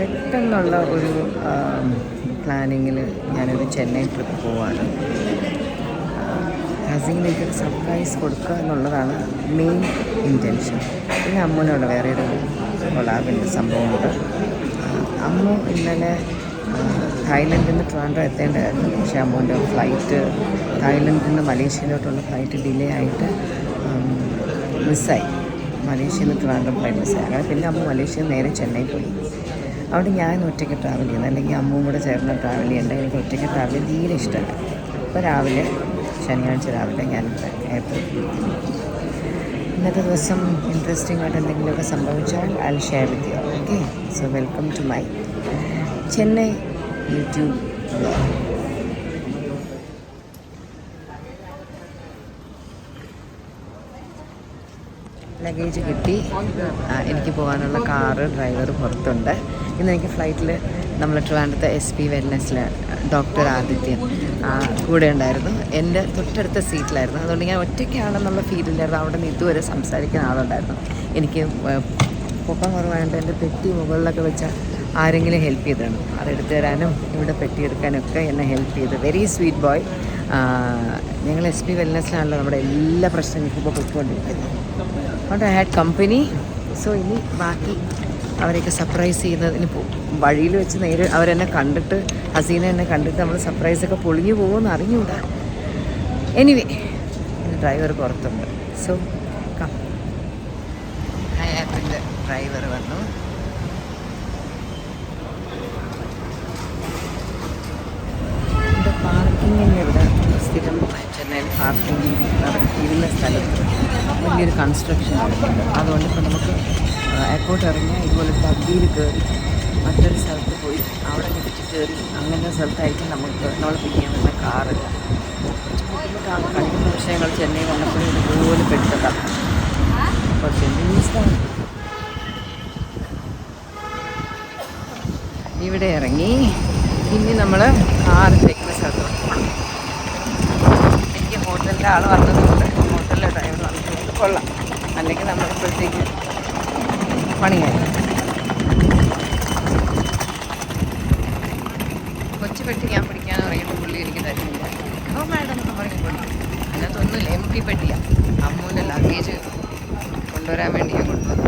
പെട്ടെന്നുള്ള ഒരു പ്ലാനിങ്ങിൽ ഞാനൊരു ചെന്നൈ ട്രിപ്പ് പോവാണ്. ഹസീനയ്ക്ക് സർപ്രൈസ് കൊടുക്കുക എന്നുള്ളതാണ് മെയിൻ ഇൻറ്റൻഷൻ. പിന്നെ അമ്മുവിനുള്ള വേറെ ഒരു കൊളാബിൻ്റെ സംഭവമുണ്ട്. അമ്മു ഇന്നലെ തായ്ലൻഡിൽ നിന്ന് ട്രിവാൻഡ്രം എത്തേണ്ടതായിരുന്നു. പക്ഷേ അമ്മുവിൻ്റെ ഫ്ലൈറ്റ് തായ്ലൻഡിൽ നിന്ന് മലേഷ്യയിലോട്ടുള്ള ഫ്ലൈറ്റ് ഡിലേ ആയിട്ട് മിസ്സായി. മലേഷ്യയിൽ നിന്ന് ട്രിവാൻഡ്രം ഫ്ലൈറ്റ് മിസ്സായി. അങ്ങനെ പിന്നെ അമ്മ മലേഷ്യയിൽ നേരെ ചെന്നൈ പോയി. അവിടെ ഞാൻ ഒറ്റയ്ക്ക് ട്രാവൽ ചെയ്യുന്നത്, അല്ലെങ്കിൽ അമ്മും കൂടെ ചേർന്ന് ട്രാവൽ ചെയ്യേണ്ട. എനിക്ക് ഒറ്റയ്ക്ക് ട്രാവൽ ചെയ്യാൻ തീരെ ഇഷ്ടമല്ല. അപ്പോൾ രാവിലെ ശനിയാഴ്ച രാവിലെ ഞാൻ എയർപോർട്ടിൽ. ഇന്നത്തെ ദിവസം ഇൻട്രസ്റ്റിംഗ് ആയിട്ട് എന്തെങ്കിലുമൊക്കെ സംഭവിച്ചാൽ I will share with you. Okay, so welcome to my Chennai YouTube vlog. Luggage കിട്ടി. എനിക്ക് പോകാനുള്ള കാറ് ഡ്രൈവർ പുറത്തുണ്ട്. ഇന്ന് എനിക്ക് ഫ്ലൈറ്റിൽ നമ്മൾ ട്രിവാൻഡ്രത്തെ SP വെൽനെസ്സിൽ ഡോക്ടർ ആദിത്യൻ കൂടെ ഉണ്ടായിരുന്നു. എൻ്റെ തൊട്ടടുത്ത സീറ്റിലായിരുന്നു. അതുകൊണ്ട് ഞാൻ ഒറ്റയ്ക്കാണെന്നുള്ള ഫീലില്ലായിരുന്നു. അവിടെ നിന്ന് ഇതുവരെ സംസാരിക്കുന്ന ആളുണ്ടായിരുന്നു. എനിക്ക് പൊക്കം കുറവായതുകൊണ്ട് എൻ്റെ പെട്ടി മുകളിലൊക്കെ വെച്ചാൽ ആരെങ്കിലും ഹെൽപ്പ് ചെയ്തതാണ്. അതെടുത്ത് തരാനും ഇവിടെ പെട്ടി എടുക്കാനൊക്കെ എന്നെ ഹെൽപ്പ് ചെയ്തു. Very sweet boy. ഞങ്ങൾ SP വെൽനെസ്സിലാണല്ലോ നമ്മുടെ എല്ലാ പ്രശ്നങ്ങൾക്കും ഇപ്പോൾ പൊയ്ക്കൊണ്ടിരിക്കുന്നത്. അതുകൊണ്ട് ഐ ഹാഡ് കമ്പനി. സോ ഇനി ബാക്കി അവരെയൊക്കെ സർപ്രൈസ് ചെയ്യുന്നതിന് വഴിയിൽ വെച്ച് നേരെ അവരെന്നെ കണ്ടിട്ട്, ഹസീന എന്നെ കണ്ടിട്ട് നമ്മൾ സർപ്രൈസൊക്കെ പൊളിഞ്ഞു പോകുമെന്ന് അറിഞ്ഞൂടാ. എനിവേ, ഡ്രൈവർ പുറത്തുണ്ട്. So come. ഹയാത്തിൻ്റെ ഡ്രൈവർ വന്നു. പാർക്കിങ്ങിന് ഇവിടെ സ്ഥിരം ചെന്നൈയിൽ പാർക്കിംഗ് ഇരുന്ന സ്ഥലത്ത് വലിയൊരു കൺസ്ട്രക്ഷൻ നടക്കുന്നുണ്ട്. അതുകൊണ്ട് ഇപ്പോൾ നമുക്ക് എയർപോർട്ട് ഇറങ്ങിയാൽ ഇതുപോലെ ബഗ്ഗിയിൽ കയറി മറ്റൊരു സ്ഥലത്ത് പോയി അവിടെ ലിഫ്റ്റ് കയറി അങ്ങനെ സ്ഥലത്തായിരിക്കും നമുക്ക് നമ്മളെ പിക്ക് ചെയ്യാൻ പറ്റുന്ന കാറ്. ബുദ്ധിമുട്ടാണ്. കഴിഞ്ഞ വർഷങ്ങൾ ചെന്നൈ വന്നപ്പോഴും ഇതുപോലെ പെട്ടതാണ്. അപ്പോൾ ചെന്നൈ ഇവിടെ ഇറങ്ങി ഇനി നമ്മൾ കാറ് ചെയ്യുന്ന സ്ഥലത്ത് പോകണം. എനിക്ക് ഹോട്ടലിൻ്റെ ആൾ വന്നതുകൊണ്ട്, ഹോട്ടലിലെ ഡ്രൈവർ വന്നതുകൊണ്ട് കൊള്ളാം. അല്ലെങ്കിൽ നമ്മളിപ്പോഴത്തേക്ക് പണിയായി. കൊച്ചു പെട്ടി ഞാൻ പിടിക്കാൻ പറയുമ്പോൾ പുള്ളി എനിക്ക് തരുന്നില്ല. ഓ മാഡം എന്ന് പറയുമ്പോൾ അതിനകത്തൊന്നുമില്ല, empty പെട്ടിയാണ്. അമ്മൂൻ്റെ ലഗേജ് കൊണ്ടുവരാൻ വേണ്ടി ഞാൻ കൊണ്ടുവന്നു.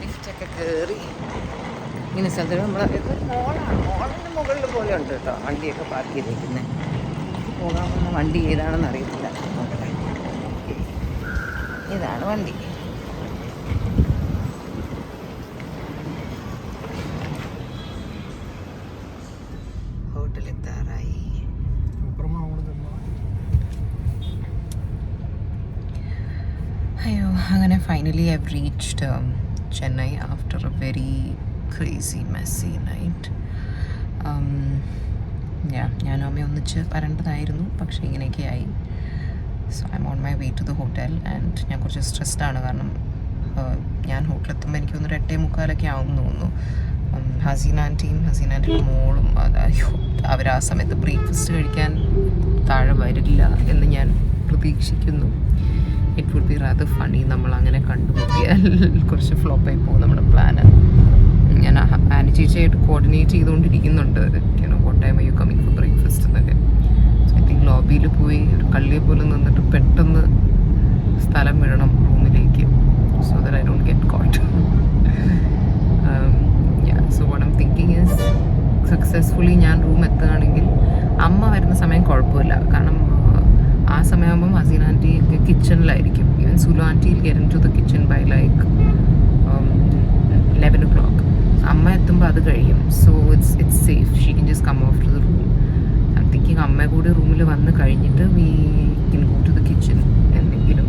ലിഫ്റ്റൊക്കെ കയറി ഇങ്ങനെ സ്ഥലത്ത് നമ്മൾ മോളാണ്. മോളിൻ്റെ മുകളിൽ പോലെ ഉണ്ട് കേട്ടോ വണ്ടിയൊക്കെ പാർക്ക് ചെയ്തിരിക്കുന്നത്. പോകാൻ പോകുന്ന വണ്ടി ഏതാണെന്ന് അറിയത്തില്ല. നോക്കട്ടെ, ഇതാണ് വണ്ടി. ഹോട്ടലെത്താറായി. അയ്യോ, അങ്ങനെ finally I have reached Chennai after A very crazy messy night. ഞാനും അമ്മയും ഒന്നിച്ച് വരേണ്ടതായിരുന്നു, പക്ഷേ ഇങ്ങനെയൊക്കെ ആയി. So I am on my way to the hotel and ഞാൻ കുറച്ച് സ്ട്രെസ്ഡാണ്. കാരണം ഞാൻ ഹോട്ടലെത്തുമ്പോൾ എനിക്ക് തോന്നുന്നു 8:45 ആവുമെന്ന് തോന്നുന്നു. ഹസീന ആൻറ്റിയുടെ മോളും അയ്യോ അവർ ആ സമയത്ത് ബ്രേക്ക്ഫാസ്റ്റ് കഴിക്കാൻ താഴെ വരില്ല എന്ന് ഞാൻ പ്രതീക്ഷിക്കുന്നു. It would be rather funny നമ്മൾ അങ്ങനെ കണ്ടുമുട്ടിയാൽ. കുറച്ച് ഫ്ലോപ്പായി പോകും നമ്മുടെ പ്ലാന്. ഞാൻ ആനി ചേച്ചിയായിട്ട് കോർഡിനേറ്റ് ചെയ്തുകൊണ്ടിരിക്കുന്നുണ്ട്. What time are you coming for breakfast എന്നൊക്കെ. സോ ഐ തിങ്ക് ലോബിയിൽ പോയി ഒരു കള്ളിയെ പോലെ നിന്നിട്ട് പെട്ടെന്ന് സ്ഥലം വിടണം റൂമിലേക്ക്. So that I don't get caught. So what I'm thinking is successfully ഞാൻ റൂം എത്തുകയാണെങ്കിൽ അമ്മ വരുന്ന സമയം കുഴപ്പമില്ല. കാരണം ആ സമയമാകുമ്പം ഹസീന ആൻറ്റി കിച്ചണിലായിരിക്കും. Even Sulu anti will get into the kitchen by like 11 o'clock. അമ്മ എത്തുമ്പോൾ അത് കഴിയും. So it's safe. She can just come off to the room. I am thinking അമ്മ കൂടി റൂമിൽ വന്ന് കഴിഞ്ഞിട്ട് we can go to the kitchen. എന്തെങ്കിലും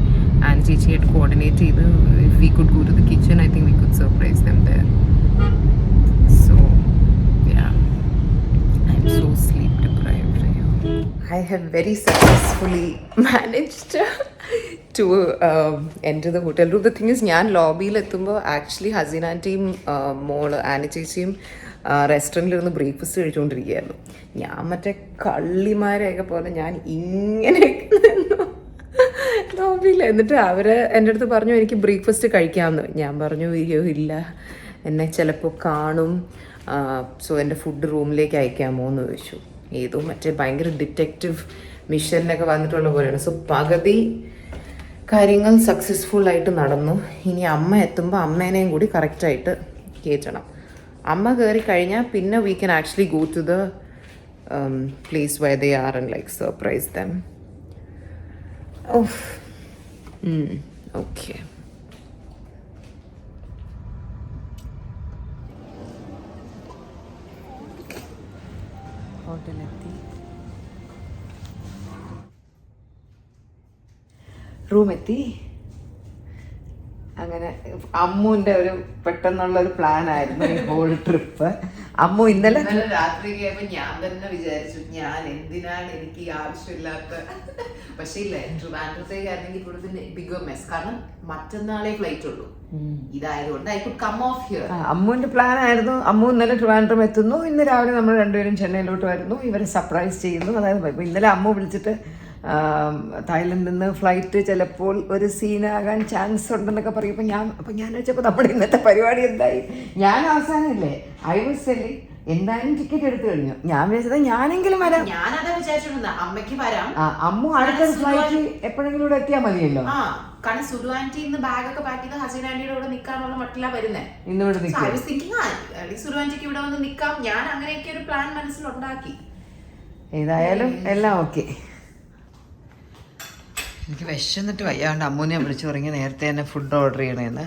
ആൻറ്റി ചേച്ചിയായിട്ട് കോർഡിനേറ്റ് ചെയ്ത് if we could go to the kitchen I think we could surprise them there. So yeah, I am so sleep deprived. I have very successfully managed to enter the hotel room. The thing is, ഞാൻ ലോബിയിൽ എത്തുമ്പോൾ actually Hasina ആൻറ്റിയും മോള് Annie ചേച്ചിയും റെസ്റ്റോറൻറ്റിലിരുന്ന് breakfast കഴിച്ചുകൊണ്ടിരിക്കുകയായിരുന്നു. ഞാൻ മറ്റേ കള്ളിമാരെയൊക്കെ പോലെ ഞാൻ ഇങ്ങനെ ലോബിയിൽ. എന്നിട്ട് അവർ എൻ്റെ അടുത്ത് പറഞ്ഞു എനിക്ക് ബ്രേക്ക്ഫാസ്റ്റ് കഴിക്കാമെന്ന്. ഞാൻ പറഞ്ഞു അയ്യോ ഇല്ല, എന്നെ ചിലപ്പോൾ കാണും. സോ എൻ്റെ ഫുഡ് റൂമിലേക്ക് അയക്കാമോ എന്ന് ചോദിച്ചു. ഏതോ മറ്റേ ഭയങ്കര ഡിറ്റക്റ്റീവ് മിഷനിലൊക്കെ വന്നിട്ടുള്ള പോലെയാണ്. സോ പകുതി കാര്യങ്ങൾ സക്സസ്ഫുൾ ആയിട്ട് നടന്നു. ഇനി അമ്മ എത്തുമ്പോൾ അമ്മേനെയും കൂടി കറക്റ്റായിട്ട് കയറ്റണം. അമ്മ കയറി കഴിഞ്ഞാൽ പിന്നെ we can actually go to the place where they are and like surprise them. Okay. ഹോട്ടലെത്തി, റൂമെത്തി. അങ്ങനെ അമ്മുവിൻ്റെ ഒരു പെട്ടെന്നുള്ളൊരു പ്ലാൻ ആയിരുന്നു ഈ ഹോൾ ട്രിപ്പ്. അമ്മു ഇന്നലെ രാത്രി കഴിയുമ്പോൾ ഞാൻ തന്നെ വിചാരിച്ചു ഞാൻ എന്തിനാണ് എനിക്ക് ഈ ആവശ്യമില്ലാത്ത, പക്ഷേ ഇല്ല ട്രിവാൻഡ്രത്തേക്കായിരുന്നെങ്കിൽ കൂടുതൽ ബിഗർ മെസ്. കാരണം മറ്റന്നാളെ ഫ്ലൈറ്റ് ഉള്ളൂ. ഇതായതുകൊണ്ട് I could come off here. അമ്മുവിന്റെ പ്ലാൻ ആയിരുന്നു. അമ്മു ഇന്നലെ ട്രിവാൻഡ്രം എത്തുന്നു, ഇന്ന് രാവിലെ നമ്മൾ രണ്ടുപേരും ചെന്നൈയിലോട്ട് വരുന്നു, ഇവരെ സർപ്രൈസ് ചെയ്യുന്നു. അതായത് ഇന്നലെ അമ്മു വിളിച്ചിട്ട് തായ്ലൻഡിൽ നിന്ന് ഫ്ലൈറ്റ് ചിലപ്പോൾ ഒരു സീനാകാൻ ചാൻസ് ഉണ്ടെന്നൊക്കെ പറയുമ്പോൾ ഞാൻ വെച്ചപ്പോൾ നമ്മുടെ ഇന്നത്തെ പരിപാടി എന്തായി? ഞാൻ അവസാനമല്ലേ ഐ വാസ് സെല്ലിങ്, എന്തായാലും ടിക്കറ്റ് എടുത്തു കഴിഞ്ഞു. ഞാൻ വിചാരിച്ചത് ഞാനെങ്കിലും വരാം. ഞാനതാ വിചാരിച്ചിരുന്നത് അമ്മയ്ക്ക് വരാം. അമ്മു അടുത്ത ഫ്ലൈറ്റ് എപ്പോഴെങ്കിലും ഇവിടെ എത്തിയാൽ മതിയല്ലോ. കാരണം സുലു ആന്റി ഇന്ന് ബാഗൊക്കെ പാക്ക് ചെയ്ത് ഹസീൻ ആന്റിയുടെ ഇവിടെ നിൽക്കാനുള്ള മട്ടില്ല വരുന്നത്. ഇന്നിവിടെ സുലു ആന്റിക്ക് ഇവിടെ വന്ന് നിൽക്കാം. ഞാൻ അങ്ങനെയൊക്കെ ഒരു പ്ലാൻ മനസ്സിലുണ്ടാക്കി. ഏതായാലും എല്ലാം ഓക്കെ. എനിക്ക് വിശന്നിട്ട് വയ്യാണ്ട് അമ്മൂനെ വിളിച്ചു തുടങ്ങി നേരത്തെ തന്നെ ഫുഡ് ഓർഡർ ചെയ്യണേന്ന്.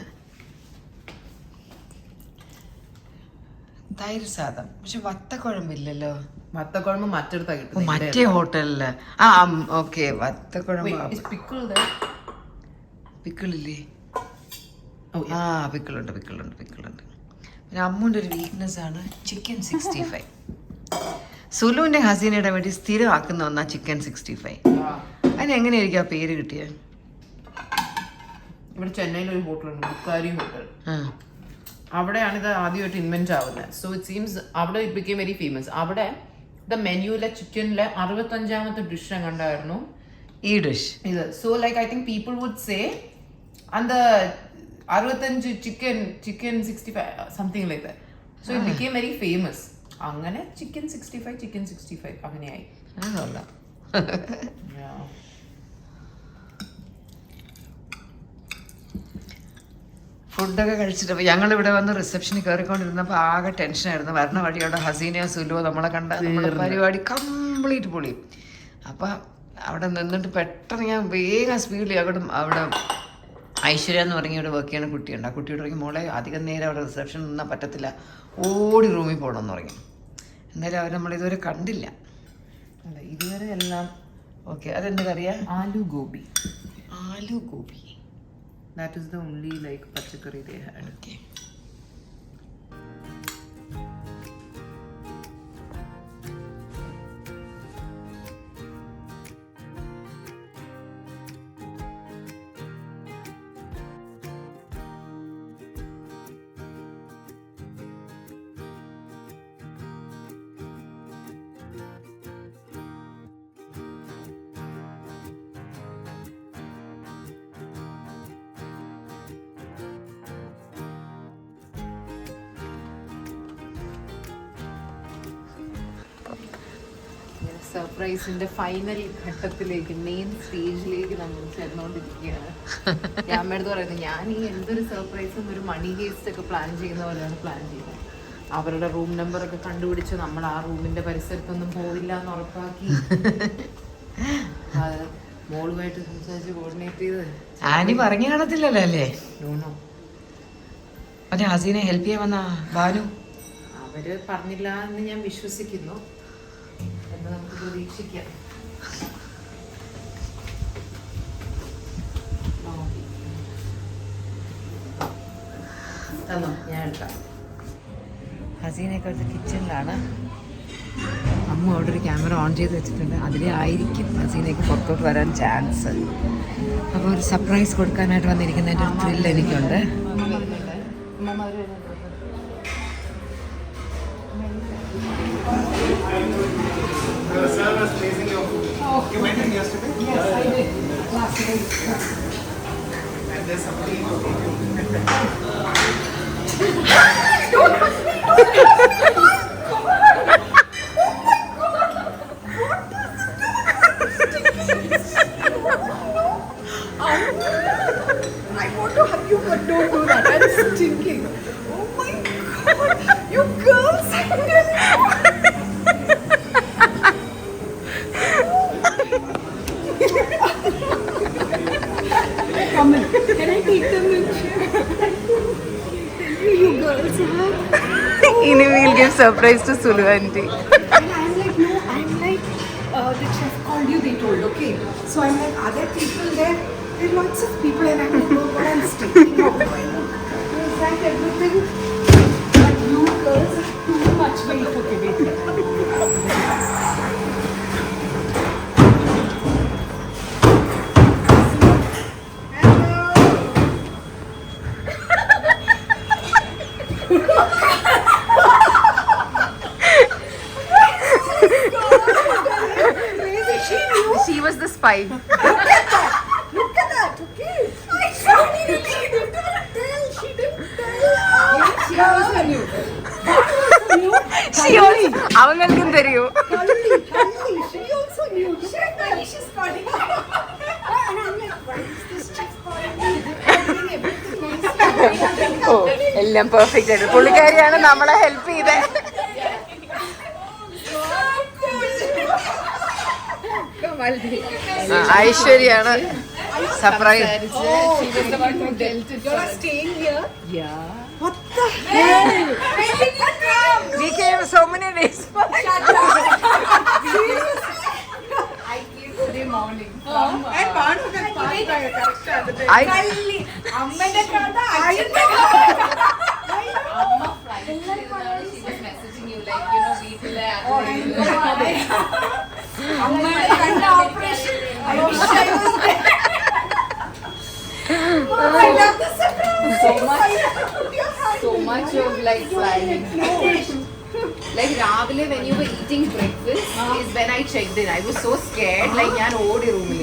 തൈര് സാദം, പക്ഷെ വത്തക്കുഴമ്പില്ലല്ലോ. വത്തക്കുഴമ്പ് മറ്റടുത്താ കിട്ടും, മറ്റേ ഹോട്ടലില്. ഓക്കെ, വത്തക്കുഴമ്പ്. പിക്കിളില്ലേ? പിക്കിളുണ്ട്. പിന്നെ അമ്മൂൻ്റെ ഒരു വീക്ക്നെസ് ആണ് ചിക്കൻ 65. സുലുവിൻ്റെ ഹസീനയുടെ വേണ്ടി സ്ഥിരമാക്കുന്ന ഒന്നാ ചിക്കൻ 65. അതിനെങ്ങനെയായിരിക്കും ആ പേര് കിട്ടിയത്? ഇവിടെ ചെന്നൈയിൽ ഒരു ഹോട്ടലുണ്ട്, ബുക്കാരി ഹോട്ടൽ. അവിടെയാണ് ഇത് ആദ്യമായിട്ട് ഇൻവെന്റ് ആവുന്നത്. സോ ഇറ്റ് സീംസ് അവിടെ ഇറ്റ് ബിക്കേം വെരി ഫേമസ്. അവിടെ ദ മെനുവിലെ ചിക്കനിലെ 65ാമത്തെ ഡിഷ് ഞാൻ കണ്ടായിരുന്നു ഈ ഡിഷ് ഇത്. So like I think people would say അന്ത 65 chicken 65 something like that. So it became very famous. അങ്ങനെ ചിക്കൻ 65 അങ്ങനെയായി. ഫുഡൊക്കെ കഴിച്ചിട്ട് ഞങ്ങളിവിടെ വന്ന് റിസപ്ഷനിൽ കയറിക്കൊണ്ടിരുന്നപ്പോൾ ആകെ ടെൻഷനായിരുന്നു. വരണ വഴിയോടെ ഹസീനയോ സുലുവോ നമ്മളെ കണ്ട നമ്മുടെ പരിപാടി കംപ്ലീറ്റ് പൊളിയും. അപ്പം അവിടെ നിന്നിട്ട് പെട്ടെന്ന് ഞാൻ വേഗം സ്പീഡിൽ അവിടെ ഐശ്വര്യ എന്ന് പറഞ്ഞ ഇവിടെ വർക്ക് ചെയ്യുന്ന കുട്ടിയുണ്ട്. ആ കുട്ടിയോട് പറയും മോളെ അധികം നേരം അവിടെ റിസപ്ഷൻ നിന്നാൽ പറ്റത്തില്ല, ഓടി റൂമിൽ പോകണമെന്ന് പറയും. എന്തായാലും അവർ നമ്മളിതുവരെ കണ്ടില്ല. ഇതുവരെ എല്ലാം ഓക്കെ. അതെന്താ കറിയാ? Aloo gobi. That is the only like pachakari they had. Okay. സർപ്രൈസിന്റെ ഫൈനൽ ഘട്ടത്തിലേക്ക്, മെയിൻ സ്റ്റേജിലേക്ക് നമ്മൾ ചേർന്നുകൊണ്ടിരിക്കുകയാണ്. ഞാൻ അമ്മയുടെ പറയുന്നത് ഞാൻ ഈ എന്തൊരു സർപ്രൈസും ഒരു മണി ഹേസ്റ്റ് ഒക്കെ പ്ലാൻ ചെയ്യുന്ന പോലെയാണ് പ്ലാൻ ചെയ്യുന്നത്. അവരുടെ റൂം നമ്പറൊക്കെ കണ്ടുപിടിച്ച് നമ്മൾ ആ റൂമിന്റെ പരിസരത്തൊന്നും പോവില്ല എന്ന് ഉറപ്പാക്കി മോളുമായിട്ട് സംസാരിച്ച് കോർഡിനേറ്റ് ചെയ്ത്. ആനി പറഞ്ഞു കാണത്തില്ലല്ലോ അല്ലേ? അതെ, ഹസീനെ ഹെൽപ്പ് ചെയ്യാൻ വന്ന ബാനു അവര് പറഞ്ഞില്ല എന്ന് ഞാൻ വിശ്വസിക്കുന്നു. എന്ന് നമുക്ക് പ്രതീക്ഷിക്കാം. തന്നോ, ഞാൻ എടുക്കാം. ഹസീനയൊക്കെ അടുത്ത് കിച്ചണിലാണ്. അമ്മ അവിടെ ഒരു ക്യാമറ ഓൺ ചെയ്ത് വെച്ചിട്ടുണ്ട്. അതിലെ ആയിരിക്കും ഹസീനയ്ക്ക് പുറത്തോട്ട് വരാൻ ചാൻസ്. അപ്പോൾ ഒരു സർപ്രൈസ് കൊടുക്കാനായിട്ട് വന്നിരിക്കുന്നതിൻ്റെ ഒരു ത്രില്ല് എനിക്കുണ്ട്. The servers placing your food. Oh, you went in yesterday? Yes, I did. Last week. And there's something. thinking, oh my god, you girls! Come in. Can I take them in? You girls have. ഇനി we'll give surprise to Sulu aunty. And I'm like, no, I'm like, the chef called you, they told, okay. So I'm like, are there people there? There are lots of people, and I'm like, no, but I'm sticking out. Is that everything? But you girls are too much. Wait, okay, wait. She was the spy. Look at that, okay? I saw it. She didn't tell. She didn't tell. She also knew. She also അവങ്ങൾക്കും തരൂ. Totally. She also knew. She's calling. And I'm like, why is this chef calling me? Doing everything nice. ഓ എല്ലാം perfect ആയിട്ട് പുള്ളിക്കാരിയാണ് നമ്മളെ help ചെയ്തേ. ഐശ്വര്യാണ് surprise. You're staying here? Yeah. What the hell? We came so many days. I came today morning. അമ്മയുടെ കഥ അമ്മയുടെ കണ്ട operation So much of like flying. Like Ravile, when you were eating breakfast, is when I checked in. I was so scared, like ഞാൻ ഓടി റൂമിൽ.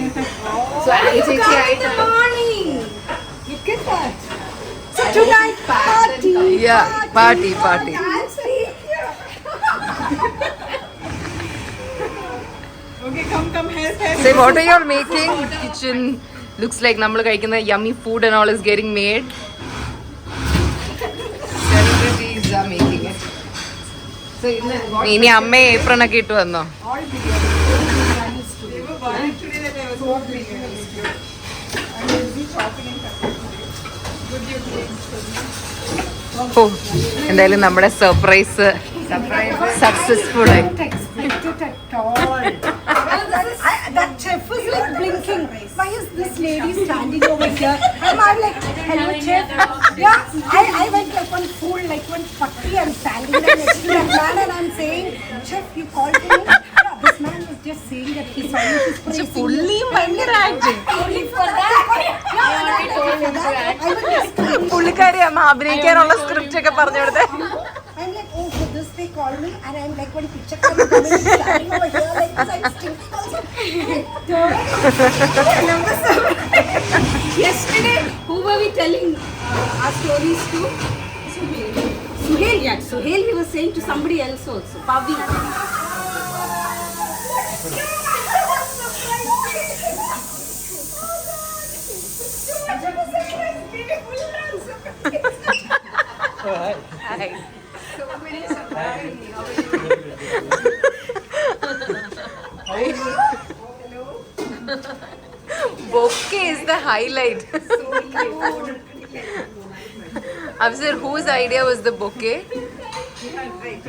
So I checked it. morning. Look at that. So tonight party. Yeah, party. I'm staying here. Okay, come, help. Say, what are you all making? Kitchen looks like നമ്മൾ കഴിക്കുന്ന yummy food and all is getting made. Celebrities are making it. So ഇനി അമ്മ apron ഒക്കെ ഇട്ട് വന്നോ? All biryanis today. They were buying today that I was so biryanis. I'm busy chopping and cutting today. Good you doing. ഓ എന്തായാലും നമ്മുടെ surprise successful ആയി. Expected at all. That chef is like blinking. Why is this lady standing over here? And I'm like, hello chef. Yeah, I went like one fool, like one puppy. I'm standing there next to that man and I'm saying, chef, you called me? Yeah, this man was just saying that he saw you. He's praising you. പുള്ളിയും ഭയങ്കര acting. Only for that. Yeah, I was just പുള്ളിക്കാരി അമ്മ അഭിനയിക്കാനുള്ള script ഒക്കെ പറഞ്ഞു കൊടുത്തേ. I'm like, oh, for this they call me, and I'm like, one picture coming, standing over here like this, I'm stinking also. Number 7. Yesterday, who were we telling our stories to? Suhail, yeah. Suhail, he was saying to somebody else also, Pavi. Hi. So many surprises. Bouquet is the highlight. Afsar, whose idea was the bouquet?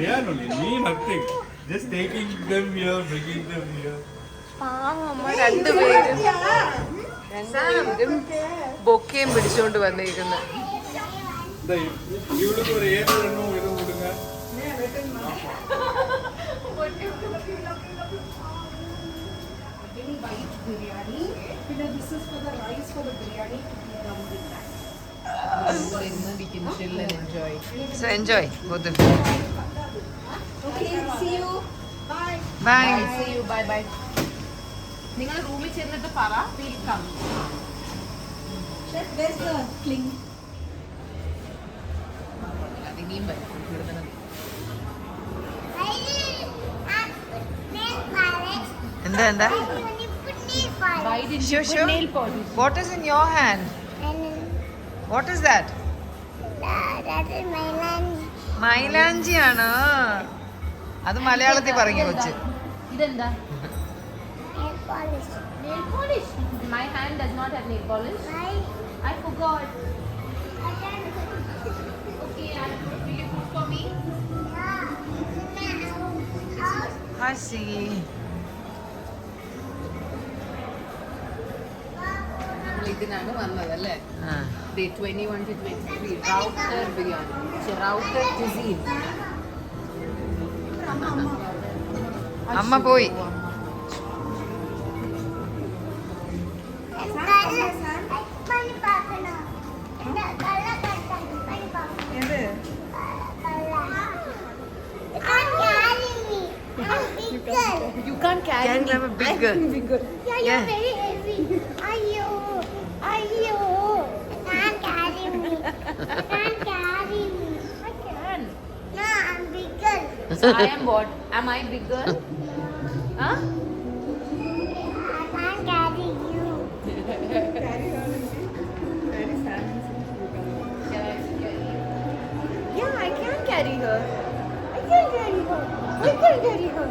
Yeah, only me, nothing. Just taking them here, bringing them here. രണ്ടുപേരും ബൊക്കയും പിടിച്ചോണ്ട് വന്നിരിക്കുന്നു. ഇവൾക്ക് ഒരു ഏതെണ്ണോ ഇത് കൊടുക്ക. Biryani. This is for the rice for the biryani to be done with that. We can chill and enjoy. So enjoy both of you. Okay, see you. Bye. Bye. See you. Bye bye. നിങ്ങൾ റൂമിൽ ചെന്നിട്ട് പറ we'll come. Chef, where's the cling? അതിനെയും വരും ഇവിടുന്ന്. എന്താ Why did you Sure, put sure. nail polish? What is in your hand? What is that? മൈലാഞ്ചിയാണോ? അത് മലയാളത്തിൽ പറഞ്ഞു കൊച്ച്. ഇതെന്താ? Nail polish. My hand does not have nail polish. I forgot. Okay, will you cook for me? ഹസി നമ്മൾ ഇതിനാണ് വന്നത് അല്ലേ? ആ 21 to 23 router biryani, router cuisine. അമ്മ പോയി. You can't carry me. I'm bigger. Yeah, you're very heavy. Ayyo. Can't carry me. I can. No, I'm bigger. So I am what? Am I bigger? Huh? I can't carry you. Yeah, I can carry her. I can't carry her. I can't carry her.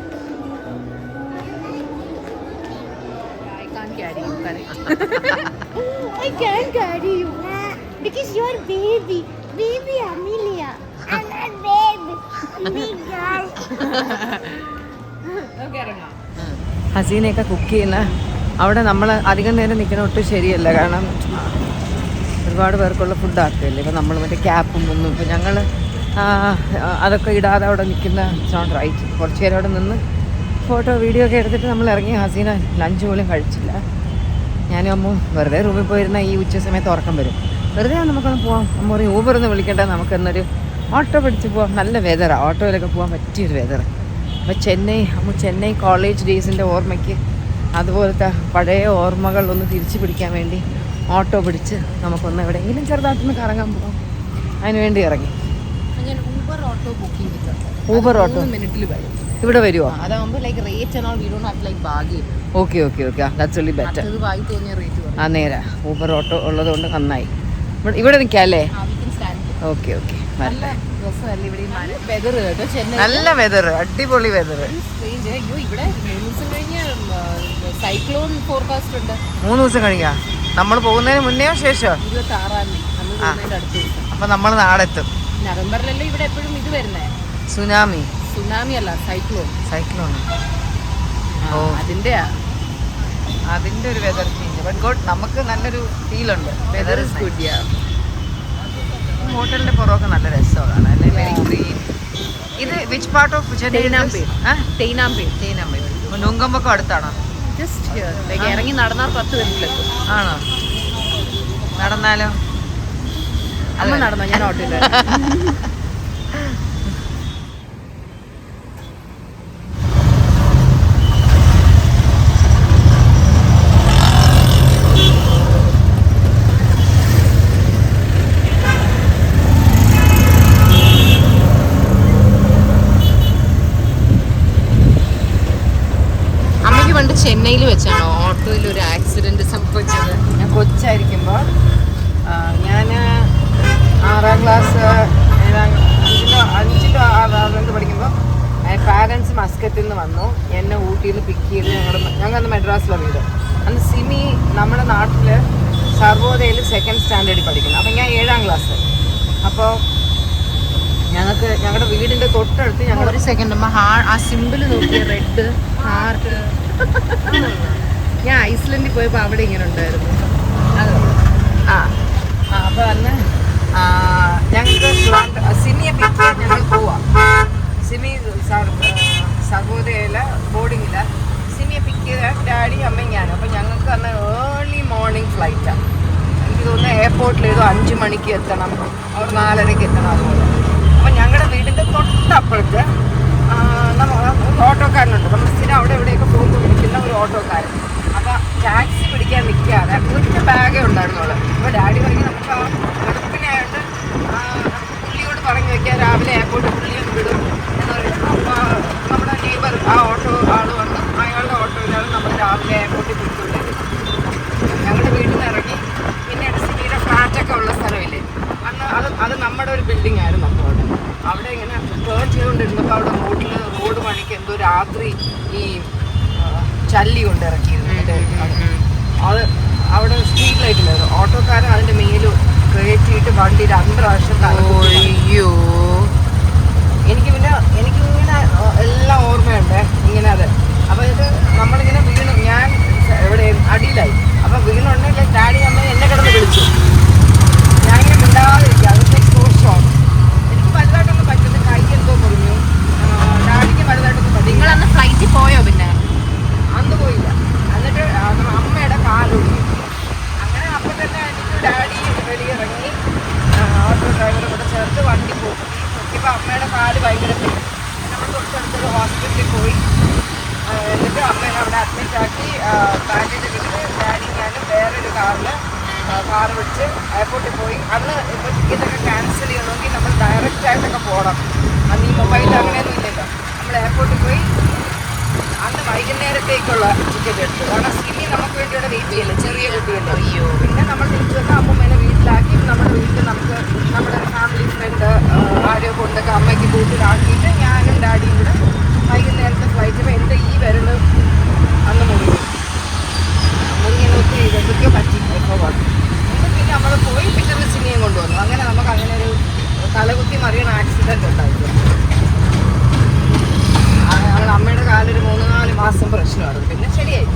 I can't carry you, correct? I can't carry you. Because you're baby. Baby Amelia. I'm not baby. Big girl. Okay, ഇറങ്ങാം. ഹസീനയൊക്കെ cook ചെയ്യുന്ന അവിടെ നമ്മൾ അധികം നേരം നിൽക്കുന്ന ഒട്ടും ശരിയല്ല. കാരണം ഒരുപാട് പേർക്കുള്ള ഫുഡ് ആക്കുകയല്ലേ. ഇപ്പം നമ്മൾ മറ്റേ ക്യാപ്പും ഒന്നും ഇപ്പം ഞങ്ങൾ അതൊക്കെ ഇടാതെ അവിടെ നിൽക്കുന്ന നോട്ട് റൈറ്റ്. കുറച്ച് നേരം അവിടെ നിന്ന് ഫോട്ടോ വീഡിയോ ഒക്കെ എടുത്തിട്ട് നമ്മൾ ഇറങ്ങി. ഹസീന ലഞ്ച് പോലും കഴിച്ചില്ല. ഞാനും അമ്മും വെറുതെ റൂമിൽ പോയിരുന്ന ഈ ഉച്ച സമയത്ത് ഉറക്കം വരും. വെറുതെ നമുക്കൊന്ന് പോവാം. അമ്മ പറയും ഊബർ ഒന്ന് വിളിക്കണ്ട, നമുക്കെന്നൊരു ഓട്ടോ പിടിച്ച് പോവാം. നല്ല വെതറാണ്, ഓട്ടോയിലൊക്കെ പോകാൻ പറ്റിയൊരു വെതർ. അപ്പോൾ ചെന്നൈ കോളേജ് ഡേയ്സിൻ്റെ ഓർമ്മയ്ക്ക് അതുപോലത്തെ പഴയ ഓർമ്മകൾ ഒന്ന് തിരിച്ചു പിടിക്കാൻ വേണ്ടി ഓട്ടോ പിടിച്ച് നമുക്കൊന്ന് എവിടെയെങ്കിലും ചെറുതായിട്ടൊന്ന് കറങ്ങാൻ പോകാം. അതിന് വേണ്ടി ഇറങ്ങി. ഞാൻ ഊബർ ഓട്ടോ ബുക്ക് ചെയ്തിട്ടുണ്ട്. ഊബർ ഓട്ടോ മിനിറ്റിൽ വരും. ഇവിടെ വരുമോ? അതാകുമ്പോൾ like rate and all we don't have like baggage. Okay that's only better. അത് വായി തോന്നിയ റേറ്റ് പറയും. ആ നേരാ, ഊബർ ഓട്ടോ ഉള്ളതുകൊണ്ട് നന്നായി. ഇവിടെ നിൽക്കാം അല്ലേ? We can stand. ഓക്കെ നല്ല രസമല്ലേ ഇവിടെ? വെതർ കേട്ടോ ചെന്നൈ. നല്ല വെതർ, അടിപൊളി വെതർ. സ്ട്രേഞ്ച്. അയ്യോ ഇവിടെ 3 ദിവസം കഴിഞ്ഞ് സൈക്ലോൺ ഫോർകാസ്റ്റ് ഉണ്ട്. 3 ദിവസം കഴിഞ്ഞാ? നമ്മൾ പോകുന്നതിന് മുന്നെയോ ശേഷമോ? 26-ാം തീയതി നമ്മൾ പോകുന്നതിന്റെ അടുത്ത് ദിവസം. അപ്പം നമ്മൾ നാളെത്തും. നവംബറിലല്ലേ ഇവിടെ എപ്പോഴും ഇത് വരുന്നേ? സുനാമി അല്ല സൈക്ലോൺ. ഓ. അതിന്റെ ഒരു വെതർ ചേഞ്ച്. ബട്ട് ഗുഡ്, നമുക്ക് നല്ലൊരു ഫീലുണ്ട്. Weather is good. യാ, ഹോട്ടലിന്റെ പുറമൊക്കെ നല്ല രസമാണ് അല്ലേ? Very green. ഇത് വിച്ച് പാർട്ട് ഓഫ് തേനാമ്പേട്ട്. നുങ്കമ്പൊക്കെ അടുത്താണോ? Just here. ലൈക്ക് ഇറങ്ങി നടന്നാൽ 10 മിനിറ്റിലെത്തും. ആണോ? നടന്നാലോ? അമ്മ നടന്നോ? ഞാൻ ഓട്ടോയില്ല. ചെന്നൈയിൽ വെച്ചാണോ ഓട്ടോയിൽ ഒരു ആക്സിഡന്റ് സംഭവിച്ചത്? ഞാൻ കൊച്ചായിരിക്കുമ്പോൾ ഞാൻ 6ാം ക്ലാസ് 5ലോ 6 പഠിക്കുമ്പോൾ പാരൻസ് മസ്കറ്റിൽ നിന്ന് വന്നു. എന്നെ ഊട്ടിയിൽ പിക്ക് ചെയ്ത് ഞങ്ങൾ അന്ന് മദ്രാസിലെ വീട്. അന്ന് സിമി നമ്മുടെ നാട്ടിൽ സർവോദയയിൽ 2nd സ്റ്റാൻഡേർഡിൽ പഠിക്കുന്നു. അപ്പം ഞാൻ 7ാം ക്ലാസ്. അപ്പോൾ ഞങ്ങളുടെ വീടിൻ്റെ തൊട്ടടുത്ത് ഞങ്ങൾ ഒരു സെക്കൻഡ് ആ സിമ്പിൾ നോക്കിയ റെഡ് ഹാർട്ട്. ഞാൻ ഐസ്ലൻഡിൽ പോയപ്പോൾ അവിടെ ഇങ്ങനെ ഉണ്ടായിരുന്നു. അപ്പോൾ അന്ന് ഞങ്ങൾക്ക് സിമിയെ പിക്ക് ചെയ്യാൻ ഞങ്ങൾ പോവാം. സിമി സർവോദയയിലെ ബോർഡിങ്ങിൽ സിമിയെ പിക്ക് ചെയ്ത ഡാഡി അമ്മയും ഞാനും. അപ്പോൾ ഞങ്ങൾക്ക് അന്ന് ഏർലി മോർണിംഗ് ഫ്ലൈറ്റാണ്. എനിക്ക് തോന്നുന്നു എയർപോർട്ടിൽ ഏതോ 5 മണിക്ക് എത്തണം, അവർ 4:30 എത്തണം. അതുപോലെ അപ്പോൾ ഞങ്ങളുടെ വീടിൻ്റെ തൊട്ടപ്പുറത്ത് ഓട്ടോക്കാരനുണ്ട്. നമ്മൾ സ്ഥിരം അവിടെ എവിടെയൊക്കെ പോകുമ്പോൾ വിളിക്കുന്ന ഒരു ഓട്ടോക്കാരൻ. അപ്പോൾ ടാക്സി പിടിക്കാൻ നിൽക്കാതെ ഒറ്റ ബാഗേ ഉണ്ടായിരുന്നുള്ളൂ. അപ്പോൾ ഡാഡി പറഞ്ഞ് നമുക്ക് ആ വെളുപ്പിനായിട്ട് പുള്ളിയോട് പറഞ്ഞു വയ്ക്കാൻ, രാവിലെ എയർപോർട്ടിൽ പുള്ളിയെ വിടും എന്ന് പറയുന്നത്. അപ്പോൾ നമ്മുടെ നെയ്ബർ ആ ഓട്ടോ ആൾ വന്ന് അയാളുടെ ഓട്ടോയിലാണ് നമ്മൾ രാവിലെ എയർപോർട്ടിൽ പോയിക്കൊണ്ടിരുന്നത്. ഞങ്ങളുടെ വീട്ടിൽ നിന്ന് ഇറങ്ങി പിന്നീട് സിമിയുടെ ഫ്ലാറ്റൊക്കെ ഉള്ള സ്ഥലമില്ലേ, അന്ന് അത് നമ്മുടെ ഒരു ബിൽഡിംഗ് ആയിരുന്നു അപ്പോൾ അവിടെ ഇങ്ങനെ ടേൺ ചെയ്തുകൊണ്ടിരുന്നപ്പോൾ അവിടെ റോഡ് പണിക്ക് എന്തോ രാത്രി ഈ ചല്ലി കൊണ്ട് ഇറക്കിയിരുന്നു. അത് അവിടെ സ്ട്രീറ്റ് ലൈറ്റിലായിരുന്നു. ഓട്ടോക്കാരൻ അതിൻ്റെ മേല് കയറ്റിയിട്ട് വണ്ടി 2 പ്രാവശ്യം അയ്യോ. എനിക്കിങ്ങനെ എല്ലാം ഓർമ്മയുണ്ട് ഇങ്ങനെ അത്. അപ്പോൾ ഇത് നമ്മളിങ്ങനെ വീണു, ഞാൻ എവിടെ അടിയിലായി. അപ്പോൾ വീണുണ്ടെങ്കിൽ ഡാഡി അമ്മ എന്നെ കിടന്ന് വിളിച്ചു. ഞാനിങ്ങനെ മിണ്ടാതിരിക്കുക. അതിൻ്റെ സോ ഷോക്ക്. എനിക്ക് വലുതായിട്ടൊന്നും പറ്റുന്നത്, കൈ എന്തോ മുറിഞ്ഞു. ഡാഡിക്ക് വലുതായിട്ടൊന്നും പറ്റും. നിങ്ങളന്ന് ഫ്ലൈറ്റിൽ പോയോ? പിന്നെ അന്ന് പോയില്ല. എന്നിട്ട് അമ്മയുടെ കാലൊടിഞ്ഞു. അങ്ങനെ അപ്പം തന്നെ എനിക്ക് ഡാഡി വെളിയിറങ്ങി ഓട്ടോ ഡ്രൈവറെ കൂടെ ചേർത്ത് വണ്ടി പോകും. നോക്കിയപ്പോൾ അമ്മയുടെ കാല് ഭയങ്കര പെയിൻ. നമ്മൾ തൊട്ടടുത്തൊരു ഹോസ്പിറ്റലിൽ പോയി. എന്നിട്ട് അമ്മേനെ അവിടെ അഡ്മിറ്റ് ആക്കി ബാൻഡേജ് ഇട്ടിട്ട് ഡാഡി ഞാനും വേറൊരു കാറ് വിളിച്ച് എയർപോർട്ടിൽ പോയി. അന്ന് ഇപ്പോൾ ടിക്കറ്റൊക്കെ ക്യാൻസൽ ചെയ്യണമെങ്കിൽ നമ്മൾ ഡയറക്റ്റായിട്ടൊക്കെ പോകണം. അന്ന് ഈ മൊബൈൽ അങ്ങനെയൊന്നും ഇല്ലല്ലോ. നമ്മൾ എയർപോർട്ടിൽ പോയി അന്ന് വൈകുന്നേരത്തേക്കുള്ള ടിക്കറ്റ് എടുത്തു. കാരണം സിനി നമുക്ക് വേണ്ടി ഇവിടെ വെയിറ്റ് ചെയ്യില്ല, ചെറിയ കുട്ടിയല്ലോ. അയ്യോ. പിന്നെ നമ്മൾ തിരിച്ചു വന്ന് അമ്മമ്മേനെ വീട്ടിലാക്കി നമ്മുടെ വീട്ടിൽ നമുക്ക് നമ്മുടെ ഫാമിലി ഫ്രണ്ട് ആരോ കൊണ്ടൊക്കെ അമ്മയ്ക്ക് കൂട്ടിലാക്കിയിട്ട് ഞാനും ഡാഡിയും കൂടെ വൈകുന്നേരത്തെ ഫ്ലൈറ്റ്. എൻ്റെ ഈ വിരൽ അന്ന് മുറിങ്ങനെ ഒത്തിരി എന്തൊക്കെയോ പറ്റി ഇപ്പോൾ വന്നു. പിന്നെ നമ്മൾ പോയി പിറ്റേന്ന് സിനിമയും കൊണ്ടുവന്നു. അങ്ങനെ നമുക്ക് അങ്ങനെ ഒരു തലകുത്തി മറിയണ ആക്സിഡൻറ്റ് ഉണ്ടായിരുന്നു. അമ്മയുടെ കാലൊരു 3-4 മാസം പ്രശ്നമായിരുന്നു. പിന്നെ ശരിയായി.